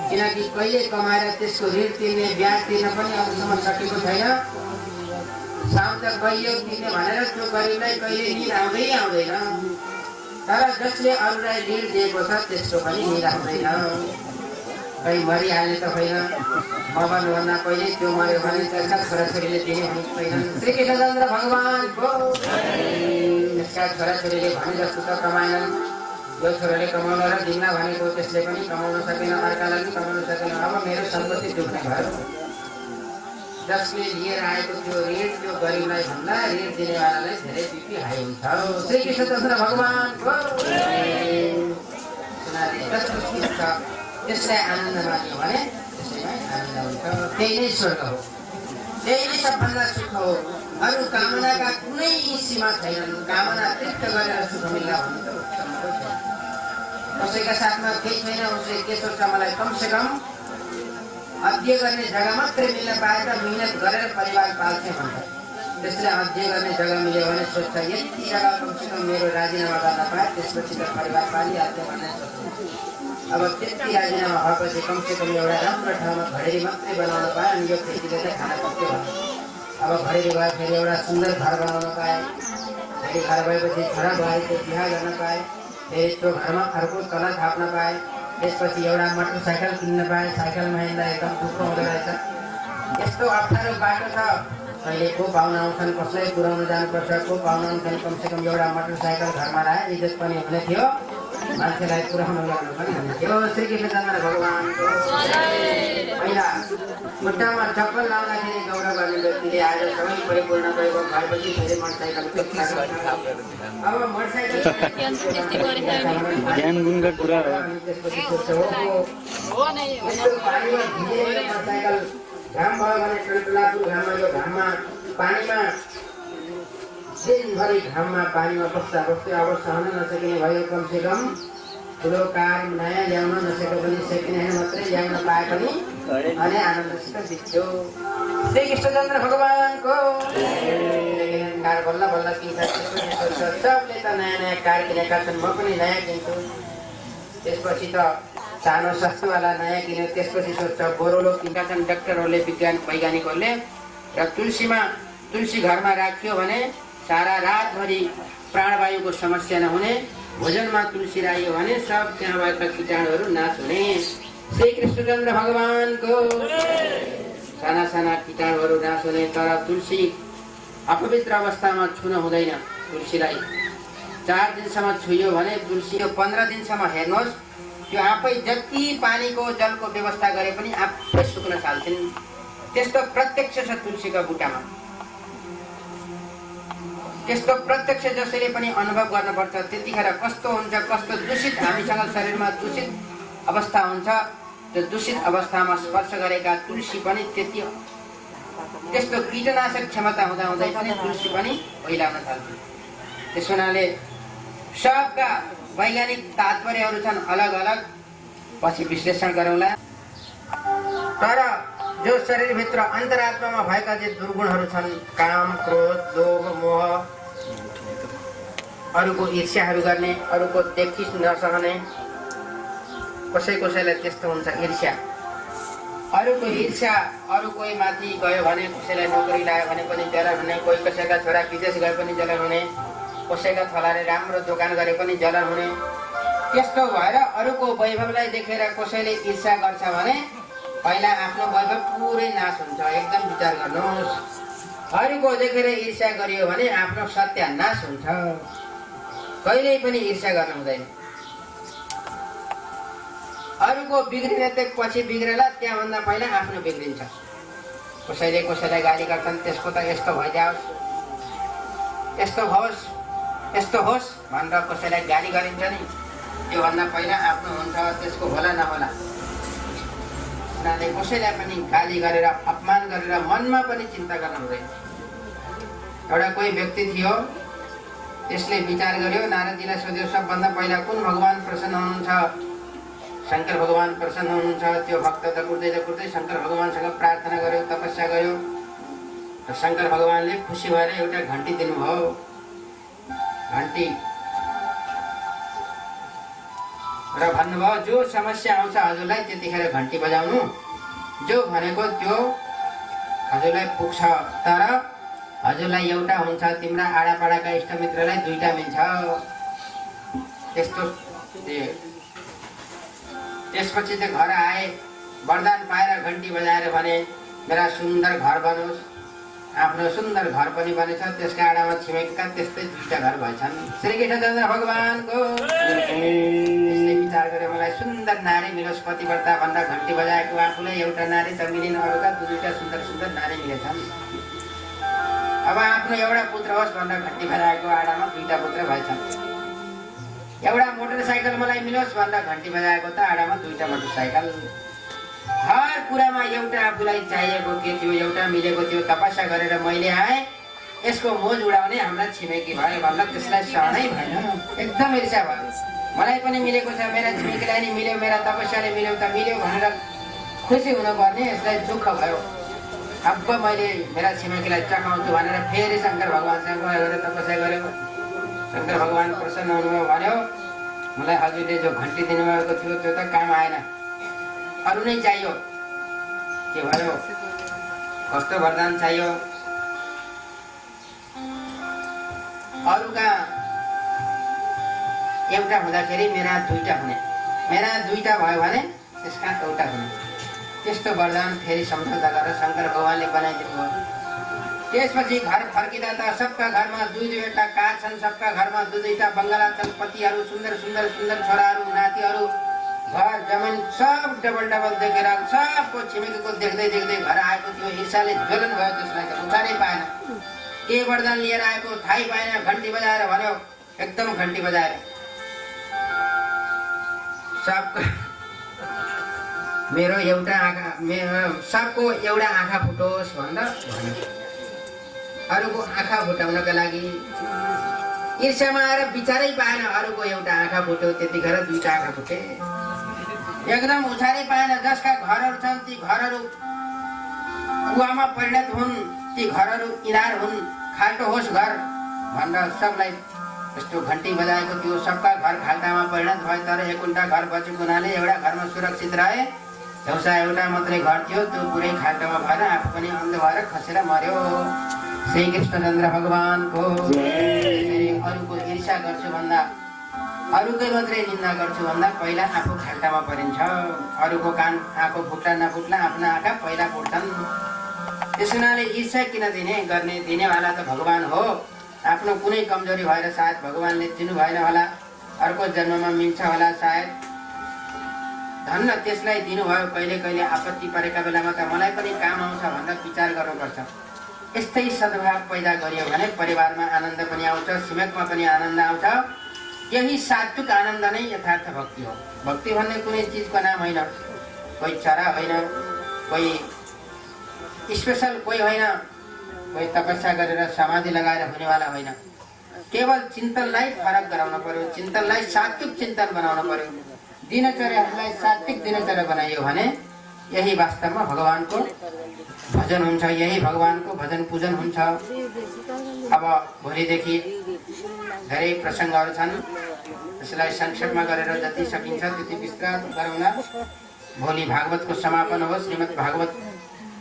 किनकि कहिले कमाएर त्यसको ऋण तिर्ने, ब्याज तिर्न पनि अबसम्म सकेको छैन। साउन त गइयो तिर्ने भनेर त्यो गरिबलाई कहिले निद आउँदैन। तर जसले अरूलाई ऋण दिएको छ त्यसको पनि निद आउँदैन। कहीँ मरिहाल्ने त होइन, मर्नुभन्दा पहिले त्यो मऱ्यो भने त्यसका छोराछोरीले दिने होइन। श्री कृष्णचन्द्र भगवानको त्यसका छोराछोरीले भने जस्तो त कमाएनन्। जो छोराले कमाउन र दिन भनेको त्यसले पनि कमाउन सकेन, अर्कालाई पनि कमाउन सकेन। अब मेरो सम्पत्ति डुब्ने भयो। जसले लिएर आएको त्यो ऋण त्यो गरिबलाई भन्दा ऋण दिनेवालालाई धेरै बिपी हाई हुन्छ। श्री कृष्णचन्द्र भगवानको जस्तो चिज छ त्यसलाई आनन्द मान्यो भने त्यसैमा आनन्द हुन्छ। त्यही नै स्वर्ग हो, त्यही नै सबभन्दा सुख हो। अरू कामनाका कुनै सीमा छैनन्। कामना तृप्त गरेर सुख मिल्ला भन्ने त सम्भव छैन। कसैका साथमा केही छैन, उसले के सोच्छ, मलाई कमसेकम अध्यय गर्ने जग्गा मात्रै मिल्न पाए त मिहिनेत गरेर परिवार पाल्छे भन्छ। त्यसले अध्यय गर्ने जग्गा मिल्यो भने सोच्छ यति जग्गा कमसेकम मेरो राजीनामा गर्न पाए त्यसपछि त परिवार पालिहाल्थ्यो भन्ने सोच्छ। अब त्यति राजीनामा भएपछि कमसेकम एउटा राम्रो ठाउँमा घडेरी मात्रै बनाउन पाए अनि यो खेतीले चाहिँ खाना सक्थ्यो भने। अब घडेरी भए फेरि एउटा सुन्दर घर बनाउन पाए, फेरि घर भएपछि छोरा बुहारीको बिहा गर्न पाए, फेरि त्यो घरमा अर्को तला थाप्न पाए, त्यसपछि एउटा मोटरसाइकल किन्न पाए। साइकलमा हिँड्दा एकदम दुःख हुँदो रहेछ। यस्तो अप्ठ्यारो बाटो छ, कहिले को पाहुना आउँछन्, कसलाई पुऱ्याउन जानुपर्छ, को पाहुना आउँछन्, कमसेकम एउटा मोटरसाइकल घरमा राखे इज्जत पनि हुने थियो, मान्छेलाई पुऱ्याउन लाग्नु पनि हुने थियो। श्री कृष्णचन्द्र भगवानको पहिला खुट्टामा चप्पल लाउँदाखेरि गौरव गर्ने व्यक्तिले आज सबै परिपूर्ण गएको भएपछि फेरि मोटरसाइकल अब मोटरसाइकल मोटरसाइकल घाम भयो भने टुलापुर घाममा यो घाममा पानीमा दिनभरि घाममा पानीमा बस्दा बस्दै अब सहन नसकिने भयो। कमसेकम ठुलो कार नयाँ ल्याउन नसके पनि सेकेन्ड ह्यान्ड मात्रै ल्याउन पाए पनि अनि आनन्दसित बित्थ्यो। श्री कृष्णचन्द्र भगवानको कार बल्ल बल्ल किन्छ। सबले त नयाँ नयाँ कार किनेका छन्, म पनि नयाँ किन्छु। त्यसपछि त सानो सस्तोवाला नयाँ किन्यो, त्यसपछि सोच्छ बोरोलो किनेका छन् डाक्टरहरूले, वैज्ञानिकहरूले। र तुलसी घरमा राख्यो भने सारा रातभरि प्राणवायुको समस्या नहुने, भोजनमा तुलसी राख्यो भने सब त्यहाँ भएका कीटाणुहरू नाश हुने। श्री कृष्णचन्द्र भगवानको साना साना कीटाणुहरू नाश हुने। तर तुलसी अपवित्र अवस्थामा छुन हुँदैन। तुलसीलाई 4 दिनसम्म छुयो भने तुलसी 15 दिनसम्म हेर्नुहोस्, त्यो आफै जति पानीको जलको व्यवस्था गरे पनि आफै सुक्न थाल्छन्। त्यस्तो प्रत्यक्ष छ तुलसीको बुट्टामा। त्यस्तो प्रत्यक्ष जसैले पनि अनुभव गर्नुपर्छ। त्यतिखेर कस्तो हुन्छ, कस्तो दूषित हामीसँग शरीरमा दूषित अवस्था हुन्छ। त्यो दूषित अवस्थामा स्पर्श गरेका तुलसी पनि त्यस्तो कीटनाशक क्षमता हुँदाहुँदै पनि तुलसी पनि पहिलाउन थाल्छ। त्यस हुनाले सबका वैज्ञानिक तात्पर्यहरू छन् अलग अलग, पछि विश्लेषण गरौँला। तर जो शरीरभित्र अन्तरात्मामा भएका जे दुर्गुणहरू छन्, काम, क्रोध, लोभ, मोह, अरूको ईर्ष्याहरू गर्ने, अरूको देखि नसहने, कसैलाई त्यस्तो हुन्छ ईर्ष्या। अरूको ईर्ष्या, अरू कोही माथि गयो भने, कसैलाई नोकरी लाग्यो भने पनि जलन हुने, कोही कसैका छोरा विदेश गए पनि जलन हुने, कसैका छोराले राम्रो दोकान गरे पनि जलन हुने। त्यस्तो भएर अरूको वैभवलाई देखेर कसैले ईर्ष्या गर्छ भने पहिला आफ्नो वैभव पुरै नाश हुन्छ। एकदम विचार गर्नुहोस्। अरूको देखेर ईर्ष्या गरियो भने आफ्नो सत्यानाश हुन्छ। कहिल्यै पनि ईर्ष्या गर्नु हुँदैन। अरूको बिग्रिने त पछि बिग्रेला, त्यहाँभन्दा पहिला आफ्नो बिग्रिन्छ। कसैले कसैलाई गाली गर्छन्, त्यसको त यस्तो भइजाओस्, यस्तो होस्, यस्तो होस् भनेर कसैलाई गाली गरिन्छ नि, त्योभन्दा पहिला आफ्नो हुन्छ, त्यसको होला नहोला। उनीहरूले कसैलाई पनि गाली गरेर अपमान गरेर मनमा पनि चिन्ता गर्नु हुँदैन। एउटा कोही व्यक्ति थियो, त्यसले विचार गर्यो, नारदजीलाई सोध्यो सबभन्दा पहिला कुन भगवान प्रसन्न हुनुहुन्छ? शङ्कर भगवान प्रसन्न हुनुहुन्छ। त्यो भक्त त कुर्दै शङ्कर भगवानसँग प्रार्थना गर्यो, तपस्या गर्यो र शङ्कर भगवानले खुसी भएर एउटा घन्टी दिनुभयो। घन्टी र भन्नुभयो जो समस्या आउँछ हजुरलाई त्यतिखेर घन्टी बजाउनु, जो भनेको त्यो हजुरलाई पुग्छ। तर हजुरलाई एउटा हुन्छ, तिम्रा आडापाडाका इष्टमित्रलाई 2टा मिल्छ। त्यस्तो त्यसपछि चाहिँ घर आए, वरदान पाएर घन्टी बजाएर भने मेरा सुन्दर घर बनोस्। आफ्नो सुन्दर घर पनि बनेछ। त्यसका आडामा छिमेकीका त्यस्तै 2टा घर भएछन्। श्रीकृष्णचन्द्र भगवानको विचार गरे मलाई सुन्दर नारी मिलोस्, पतिव्रता भन्दा घन्टी बजाएको आफूलाई एउटा नारी त मिलिन, अरूका 2टा सुन्दर सुन्दर नारी मिलेछन्। अब आफ्नो एउटा पुत्र होस् भनेर घन्टी बजाएको आडामा 2टा पुत्र भएछन्। एउटा मोटरसाइकल मलाई मिलोस् भनेर घन्टी बजाएको त आडामा 2टा मोटरसाइकल। हर कुरामा एउटा आफूलाई चाहिएको के थियो, एउटा मिलेको थियो। तपस्या गरेर मैले आएँ, यसको मोज उडाउने हाम्रा छिमेकी भयो भनेर त्यसलाई सहनै भएन। एकदम ईर्ष्या भयो। मलाई पनि मिलेको छ, मेरा छिमेकीलाई नि मिल्यो, मेरा तपस्याले मिल्यो त मिल्यो भनेर खुसी हुनुपर्ने, यसलाई दुःख भयो। अब मैले मेरा छिमेकीलाई चखाउँछु भनेर फेरि शङ्कर भगवानसँग गएर तपस्या गरेको। शङ्कर भगवान प्रसन्न हुनुभयो, भन्यो मलाई हजुरले जो घन्टी दिनुभएको थियो त्यो त काम आएन, अरू नै चाहियो। के भयो? कस्तो वरदान चाहियो? अरूका एउटा हुँदाखेरि मेरा 2टा हुने, मेरा 2टा भयो भने त्यसका एउटा हुने। त्यस्तो वरदान फेरि सम्झौता गरेर शङ्कर भगवानले बनाइदिनु भयो। त्यसपछि घर फर्किँदा त सबका घरमा 2-2वटा कार छन्, सबका घरमा 2-2टा बङ्गला छन्, पतिहरू सुन्दर सुन्दर सुन्दर छोराहरू, नातिहरू, घर जमिन सब डबल डबल देखेर सबको छिमेकीको देख्दै देख्दै घर आएको थियो। ईर्ष्याले ज्वलन भयो। त्यसलाई त उचारै पाएन, के वरदान लिएर आएको थाहै पाएन। घन्टी बजाएर भन्यो, एकदम घन्टी बजाएर सबको मेरो एउटा आँखा, सबको एउटा आँखा फुटोस् भनेर भन्यो। अरूको आँखा फुटाउनका लागि ईर्ष्यामा आएर विचारै पाएन। अरूको एउटा आँखा फुट्यो, त्यतिखेर 2टा आँखा फुटे। एकदम उचारै पाएन। जसका घरहरू छन् ती घरहरू कुवामा परिणत हुन्, ती घरहरू इनार हुन्, खाल्टो होस् घर भनेर सबलाई यस्तो घन्टी बजाएको थियो। सबका घर खाल्टामा परिणत भयो। तर 1 घर बचेको हुनाले एउटा घरमा सुरक्षित रहे। एउटा मात्रै घर थियो, त्यो पुरै खाल्टामा भएर आफू पनि अन्ध भएर खसेर मर्यो। श्री कृष्णचन्द्र भगवानको। अरूको ईर्ष्या गर्छु भन्दा अरूकै मात्रै निन्दा गर्छु भन्दा पहिला आफू खाल्टामा परिन्छ। अरूको कान आँखो फुट्ला नफुट्ला आफ्ना आँखा पहिला फुट्छन्। त्यस हुनाले ईर्ष्या किन दिनेवाला त भगवान हो। आफ्नो कुनै कमजोरी भएर सायद भगवानले दिनु भएन होला, अर्को जन्ममा मिल्छ होला सायद। धन्न त्यसलाई दिनुभयो। कहिले कहिले आपत्ति परेका बेलामा त मलाई पनि काम आउँछ भनेर विचार गर्नुपर्छ। यस्तै सद्भाव पैदा गरियो भने परिवारमा आनन्द पनि आउँछ, छिमेकमा पनि आनन्द आउँछ। यही सात्विक आनन्द नै यथार्थ भक्ति हो। भक्ति भन्ने कुनै चिजको नाम होइन, कोही चरा होइन, कोही स्पेसल कोही होइन, कोही तपस्या गरेर समाधि लगाएर हुनेवाला होइन। केवल चिन्तनलाई फरक गराउन पर्यो, चिन्तनलाई सात्विक चिन्तन बनाउन पर्यो। दिनचर्याहरूलाई सात्विक दिनचर्या बनाइयो भने यही वास्तवमा भगवानको भजन हुन्छ, यही भगवानको भजन पूजन हुन्छ। अब भोलिदेखि धेरै प्रसङ्गहरू छन्, त्यसलाई संक्षेपमा गरेर जति सकिन्छ त्यति विस्तार गरौँला। भोलि भागवतको समापन हो, श्रीमद् भागवत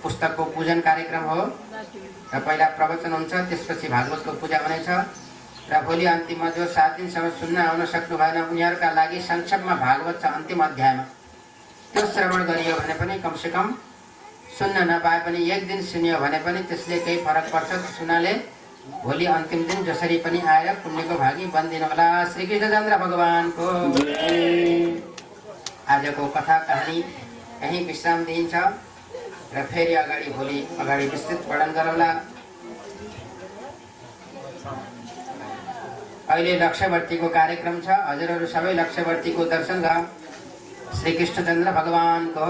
पुस्तकको पूजन कार्यक्रम हो र पहिला प्रवचन हुन्छ, त्यसपछि भागवतको पूजा हुनेछ। र भोलि अन्तिममा जो 7 दिनसम्म सुन्न आउन सक्नु भएन उनीहरूका लागि संक्षेपमा भागवत छ अन्तिम अध्यायमा, त्यो श्रवण गरियो भने पनि कमसेकम सुन्न नपाए पनि 1 दिन सुनियो भने पनि त्यसले केही फरक पर्छ। सुनाले भोलि अन्तिम दिन जसरी पनि आएर पुण्यको भागी बनिदिनु होला। श्री कृष्णचन्द्र भगवानको आजको कथा कहानी यही विश्राम दिइन्छ र फेरि भोलि अगाडि विस्तृत वर्णन गरौँला। अहिले लक्ष्यवर्तीको कार्यक्रम छ, हजुरहरू सबै लक्ष्यवर्तीको दर्शन गरौँ। श्री कृष्णचन्द्र भगवानको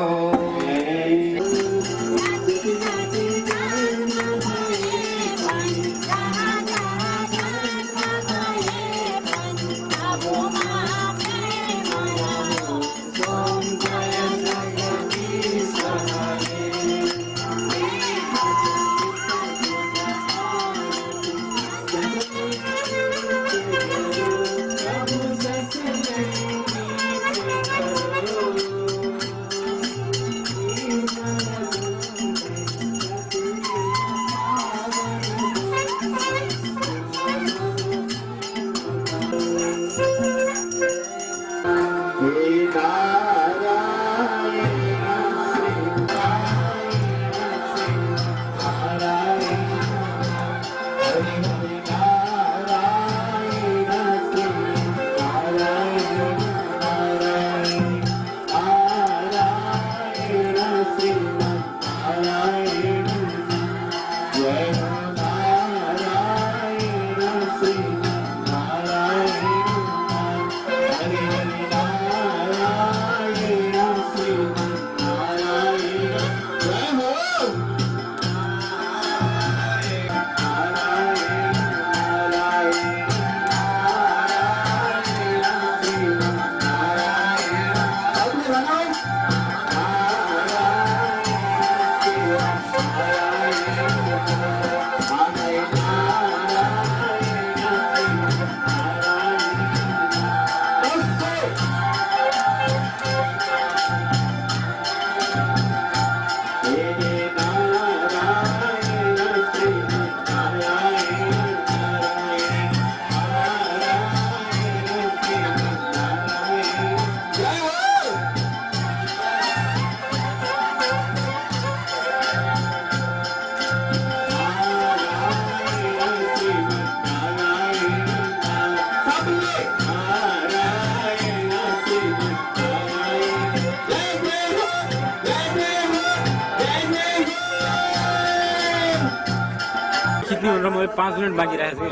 कितनी उम्र में 5 मिनट बाकी रहे थे।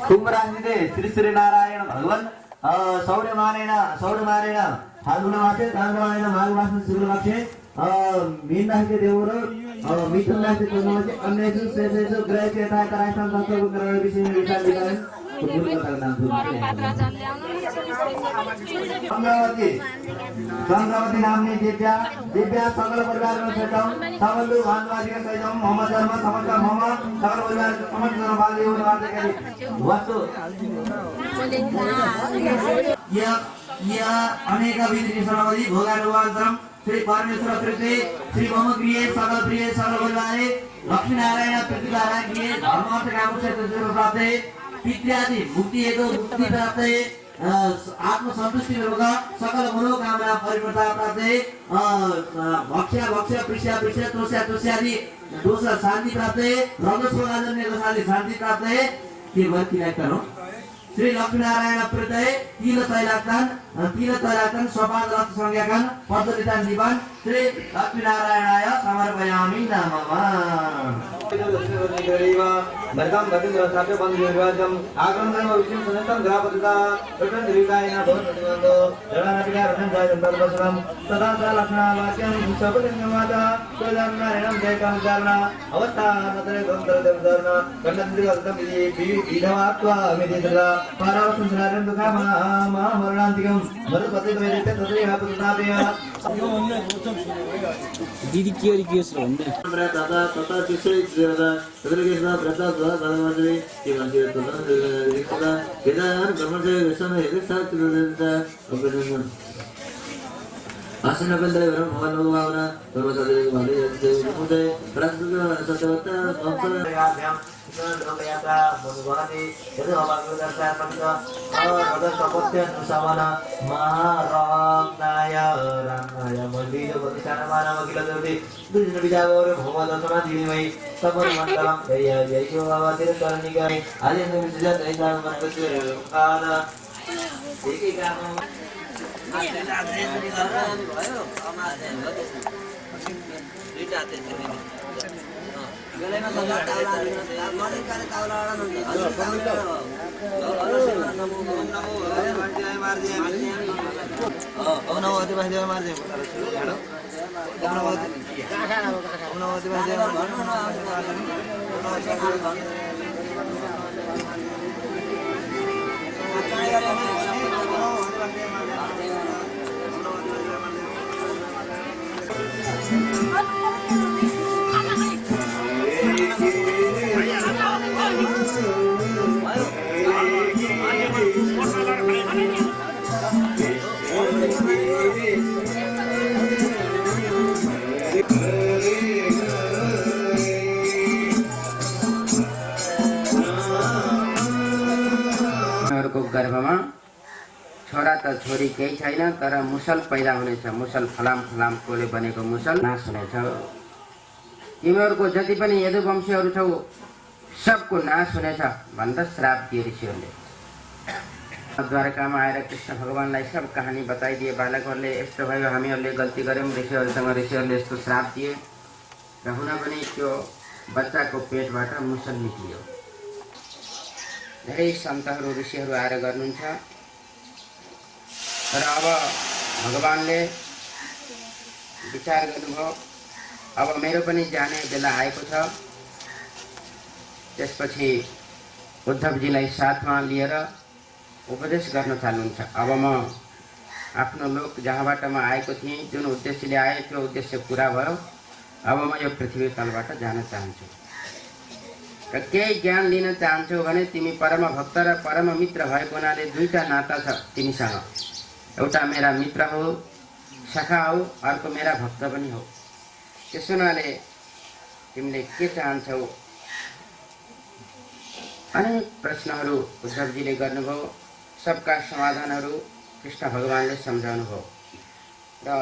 कुंभराशिले श्री श्री नारायण भगवान सौर्यमानेन फाल्गुनमासे ताम्रमानेन माघमासे शुक्लपक्षे मीन राशि देवरो मिथुन राशि पूर्णमासे अन्येषु शेषेषु ग्रहेषु यथा यथा राशिनां तत्त्वकरणं विषये विचार विधान चन्द्रवती नामनी दिव्या सकल परिवारको सहितौ सबल्लु भानुवादीका सहितौ मोहम्मद जन्म समस्त मोहम्मद सकल परिवार समस्त जनबाली हुनुपर्दाखेरि वस्तु यहाँ अनेक विधि सर्वधि भोगानुवादम श्री परमेश्वर प्रीति श्री ममक्रिय सकल प्रिय सकल परिवारे लक्ष्मी नारायण पृथ्वीद्वारा क्रिय धर्म अर्थ काम क्षेत्र प्राप्त पितृआदि मुक्ति हेतु मुक्ति प्राप्त आत्म संतुष्टि होगा सकल मनोकामना परिपूर्णता प्राप्त भक्ष्य पृष्ठ तोष्यादि दोष शान्ति प्राप्त रजस्वराजन्य दोषादि शान्ति प्राप्त के वर्ती करो श्री लक्ष्मी नारायण प्रत्यय तिल तैलाक्तन स्वपाद रथ संज्ञाकन पद्धतितान दिवान श्री लक्ष्मी नारायणाय समर्पयामि नमः भरतम भद्र स्थाप्य बंधुर्वाजम आगमनं विष्णु सनतं ग्रापतिता रतन दिविकायन भवतिवन्दो जलानटिका रतन जायन्तं बसवं तदा च लक्ष्मणावाक्यं सबलिंगमाता तदानारायणं जयकांकारना अवस्थानतरे गंधर्वदर्शन कण्डन्द्रिवक्तं विधवात्वा मिदितला पारावसंसारं दुःखमा मरणान्तिकं मरुपतिवेदिते तदेव पुत्रादय दीदी के हो भन्दै दादा तथा त्यसै तद्रगेशमा प्रताप भगवानले के भन्छ तद्रगेशमा केदार ब्रह्मचर्य विषम हेतु सात्विकता अभिनन्दन आसन बन्दले ब्रह्म भगवान भावना सर्वसाधारण भाले जय पूजय प्रस्तुत सत्यवता वंशयाभ्याम लोकयात्रा मधुवानी यदि अभाग्यदर्शय पंच और सपत्य अनुसावना महारामनाय रामनाय मल्लिज प्रतिष्ठान मानव अखिल देवती दुर्जन विजावर भगवत दर्शना दिविमय सबर मंडलम जय जय शिव बाबा तिरुकरणिकाय आदिन विजय जय मनकस्य आदा एकै ग्राम गर्भमा छोरा त छोरी केही छैन तर मुसल पैदा हुनेछ मुसल फलाम फलामकोले बनेको मुसल नाश हुनेछ तिमीहरूको जति पनि यदुवंशीहरू छौ सबको नाश हुनेछ भन्दा श्राप दिए ऋषिहरूले द्वारकामा आएर कृष्ण भगवानलाई सब कहानी बताइदिए बालकहरूले यस्तो भयो हामीहरूले गल्ती गर्यौँ ऋषिहरूले यस्तो श्राप दिए र हुन पनि त्यो बच्चाको पेटबाट मुसल निक्लियो धेरै सन्तहरू ऋषिहरू आएर गर्नुहुन्छ तर अब भगवानले विचार गर्नुभयो अब मेरो पनि जाने बेला आएको छ त्यसपछि उद्धवजीलाई साथमा लिएर उपदेश गर्न चाल्नुहुन्छ अब म आफ्नो लोक जहाँबाट म आएको थिएँ जुन उद्देश्यले आए त्यो उद्देश्य पूरा भयो अब म यो पृथ्वी तलबाट जान चाहन्छु र केही ज्ञान लिन चाहन्छौ भने तिमी परम भक्त र परम मित्र भएको हुनाले दुईटा नाता छ तिमीसँग एउटा मेरा मित्र हो सखा हो अर्को मेरा भक्त पनि हो त्यसो हुनाले तिमीले के चाहन्छौ अनेक प्रश्नहरू उद्धवजीले गर्नुभयो सबका समाधानहरू कृष्ण भगवानले सम्झाउनुभयो र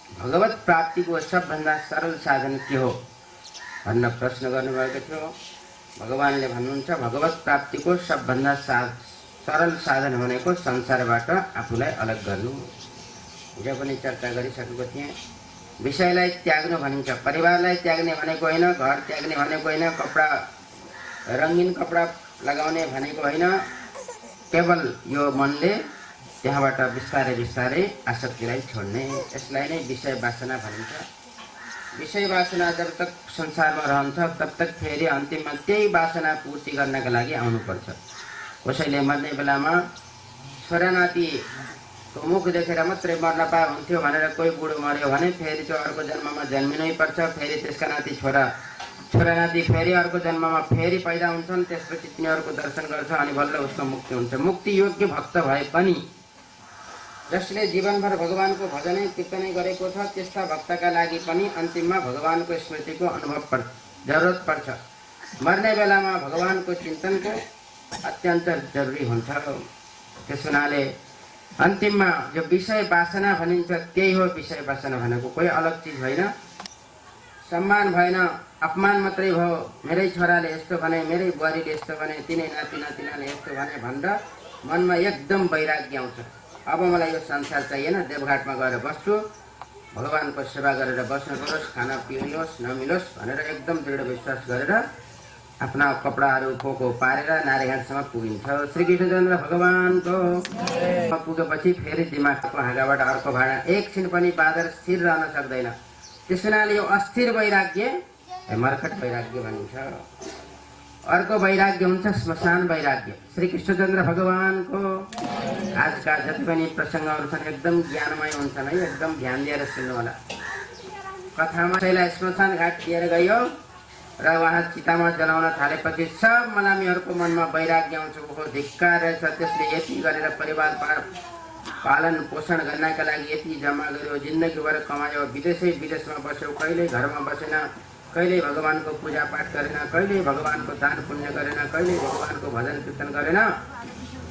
भगवत प्राप्तिको सबभन्दा सरल साधन के हो भन्न प्रश्न गर्नुभएको थियो भगवानले भन्नुहुन्छ भगवत प्राप्तिको सबभन्दा सरल साधन भनेको संसारबाट आफूलाई अलग गर्नु हिजो पनि चर्चा गरिसकेको थिएँ विषयलाई त्याग्नु भनिन्छ परिवारलाई त्याग्ने भनेको होइन घर त्याग्ने भनेको होइन कपडा रङ्गीन कपडा लगाउने भनेको होइन केवल यो मनले त्यहाँबाट बिस्तारै बिस्तारै आसक्तिलाई छोड्ने यसलाई नै विषय वासना भनिन्छ विषय वासना जब तक संसारमा रहन्छ तब तक फेरि अन्तिममा त्यही वासना पूर्ति गर्नका लागि आउनुपर्छ। कसैले मर्ने बेलामा छोरा नातिको मुख देखेर मात्रै मर्न पाए हुन्थ्यो भनेर कोही बुढो मर्यो भने फेरि त्यो अर्को जन्ममा जन्मिनै पर्छ। फेरि त्यसका नाति छोरा नाति फेरि अर्को जन्ममा फेरि पैदा हुन्छन्। त्यसपछि तिनीहरूको दर्शन गर्छ अनि बल्ल उसको मुक्ति हुन्छ। मुक्ति योग्य भक्त भए पनि जसले जीवनभर भगवानको भजनै कीर्तनै गरेको छ त्यस्ता भक्तका लागि पनि अन्तिममा भगवानको स्मृतिको जरुरत पर्छ। मर्ने बेलामा भगवानको चिन्तनको अत्यन्त जरुरी हुन्छ। त्यस हुनाले अन्तिममा जो विषय वासना भनिन्छ त्यही हो विषय वासना भनेको, कोही अलग चिज होइन। सम्मान भएन, अपमान मात्रै भयो। मेरै छोराले यस्तो भने, मेरै बुहारीले यस्तो भने, तिनै नाति नातिनाले यस्तो भने भनेर मनमा एकदम वैराग्य आउँछ। अब मलाई यो संसार चाहिएन, देवघाटमा गएर बस्छु, भगवानको सेवा गरेर बस्नु परोस्, खाना पिउनुहोस् नमिलोस् भनेर एकदम दृढ विश्वास गरेर आफ्ना कपडाहरू पोको पारेर नारायणसम्म पुगिन्छ। श्री कृष्णचन्द्र भगवानको पुगेपछि फेरि दिमागको हाँगाबाट अर्को भाँडा एकछिन पनि बाँधेर स्थिर रहन सक्दैन। त्यस हुनाले यो अस्थिर वैराग्य मर्कट वैराग्य भनिन्छ। अर्को वैराग्य हुन्छ श्मशान वैराग्य। श्री कृष्णचन्द्र भगवानको आजका जति पनि प्रसङ्गहरू छन् एकदम ज्ञानमय हुन्छन् है, एकदम ध्यान दिएर सुन्नु होला। कथामा कसैलाई श्मशान घाट दिएर गयो र उहाँ चितामा जलाउन थालेपछि सब मलामीहरूको मनमा वैराग्य आउँछ। ओहो धिक्कार रहेछ, त्यसले यति गरेर परिवार पालन पोषण गर्नका लागि यति जम्मा गर्यो, जिन्दगीभर कमायो, विदेशमा बस्यो, कहिले घरमा बसेन, कहिले भगवानको पूजा पाठ गरेन, कहिले भगवानको दान पुण्य गरेन, कहिले भगवानको भजन कीर्तन गरेन।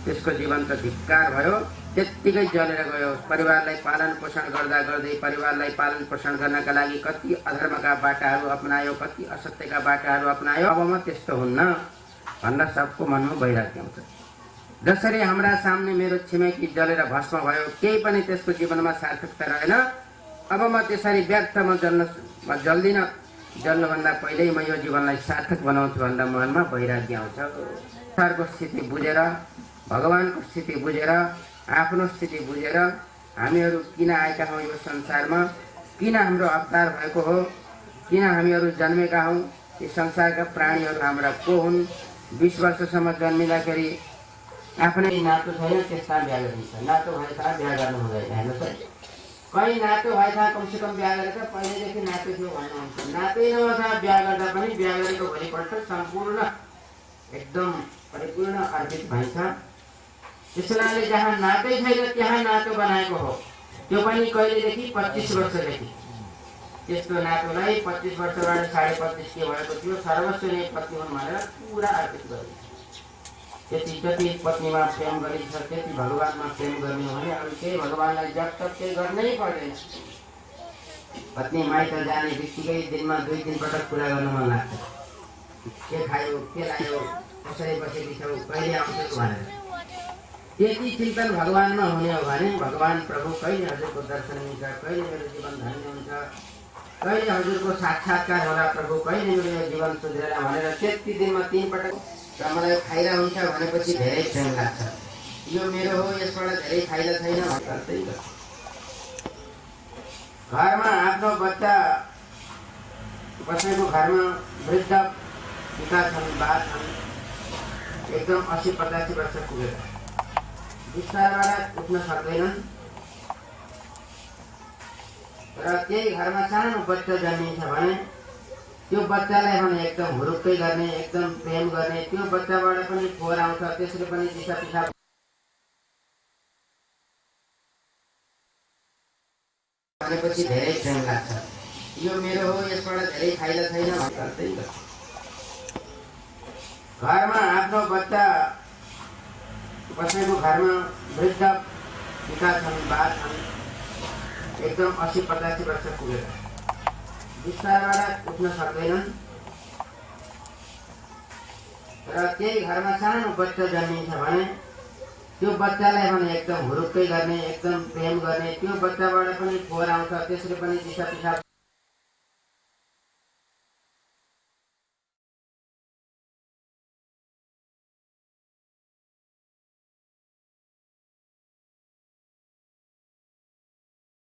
त्यसको जीवन त धिक्कार भयो, त्यत्तिकै जलेर गयो। परिवारलाई पालन पोषण गर्दा गर्दै परिवारलाई पालन पोषण गर्नका लागि कति अधर्मका बाटाहरू अपनायो, कति असत्यका बाटाहरू अपनायो। अब म त्यस्तो हुन्न भनेर सबको मनमा वैराग्य आउँछ। जसरी हाम्रा सामने मेरो छिमेकी जलेर भस्म भयो, केही पनि त्यसको जीवनमा सार्थकता रहेन। अब म त्यसरी व्यर्थमा जल्दिनँ, जल्नुभन्दा पहिल्यै म यो जीवनलाई सार्थक बनाउँछु भनेर मनमा वैराग्य आउँछ। संसारको स्थिति बुझेर, भगवानको स्थिति बुझेर, आफ्नो स्थिति बुझेर हामीहरू किन आएका हौँ यो संसारमा, किन हाम्रो अवतार भएको हो, किन हामीहरू जन्मेका हौँ, यी संसारका प्राणीहरू हाम्रा को हुन्। 20 वर्षसम्म जन्मिँदाखेरि आफ्नै नातो छैन, त्यसमा बिहा गरिन्छ। नातो भएछ बिहा गर्नु हुँदैन। हेर्नुहोस् है, कहीँ नातो भएछ कमसेकम बिहा गरेर पहिलेदेखि नातो थियो भन्नुहुन्छ। नातै नभएछ बिहा गर्दा पनि बिहा गरेको भोलिपल्ट सम्पूर्ण एकदम परिपूर्ण अर्पित भइन्छ। त्यसैले जहाँ नातै छैन त्यहाँ नातो बनाएको हो, त्यो पनि कहिलेदेखि 25 वर्षदेखि। त्यस्तो नातोलाई 25 वर्षबाट 25.5 के भएको थियो, सर्वस्व नै पत्नी हुन् भनेर पुरा अर्पित गरिन्छ। त्यति जति पत्नीमा प्रेम गरिन्छ त्यति भगवानमा प्रेम गर्ने हो भने अरू केही भगवानलाई जप तप केही गर्नै पर्दैन। पत्नी माइत जाने बित्तिकै दिनमा 2-3 पटक कुरा गर्नु मन लाग्छ। के खायो, के लायो, कसरी बसेकी छौ, कहिले आउँछौ भनेर। त्यति चिन्तन भगवानमा हुने हो भने भगवान प्रभु कहिले हजुरको दर्शन हुन्छ, कहिले मेरो जीवन धन्य हुन्छ, कहिले हजुरको साक्षात्कार होला प्रभु, कहिले मेरो जीवन सुध्रेर भनेर त्यति दिनमा 3 पटक र मलाई फाइदा हुन्छ भनेपछि धेरै प्रेम लाग्छ। यो मेरो हो, यसबाट धेरै फाइदा छैन भन्दै गर्छ। घरमा आफ्नो बच्चा बसेको घरमा वृद्ध पिता छन्, बा छन्, एकदम 80-85 वर्ष पुगेका, बिस्तारबाट उठ्न सक्दैनन् र त्यही घरमा सानो बच्चा जन्मिन्छ भने त्यो बच्चालाई भने एकदम हुरुक्कै गर्ने, एकदम प्रेम गर्ने, त्यो बच्चाबाट पनि फोहोर आउँछ, त्यसले पनि दिशा पिसाब भनेपछि धेरै प्रेम लाग्छ। यो मेरो हो, यसबाट धेरै फाइदा छैन भन्दै गर्छ। घरमा आफ्नो बच्चा बसेको घरमा वृद्ध पिता छन्, बा छन्, एकदम 80-85 वर्ष पुगेका, बिस्तारबाट उठ्न सक्दैनन् र त्यही घरमा सानो बच्चा जन्मिन्छ भने त्यो बच्चालाई भने एकदम हुरुक्कै गर्ने, एकदम प्रेम गर्ने, त्यो बच्चाबाट पनि फोहोर आउँछ, त्यसले पनि दिशा पिसाब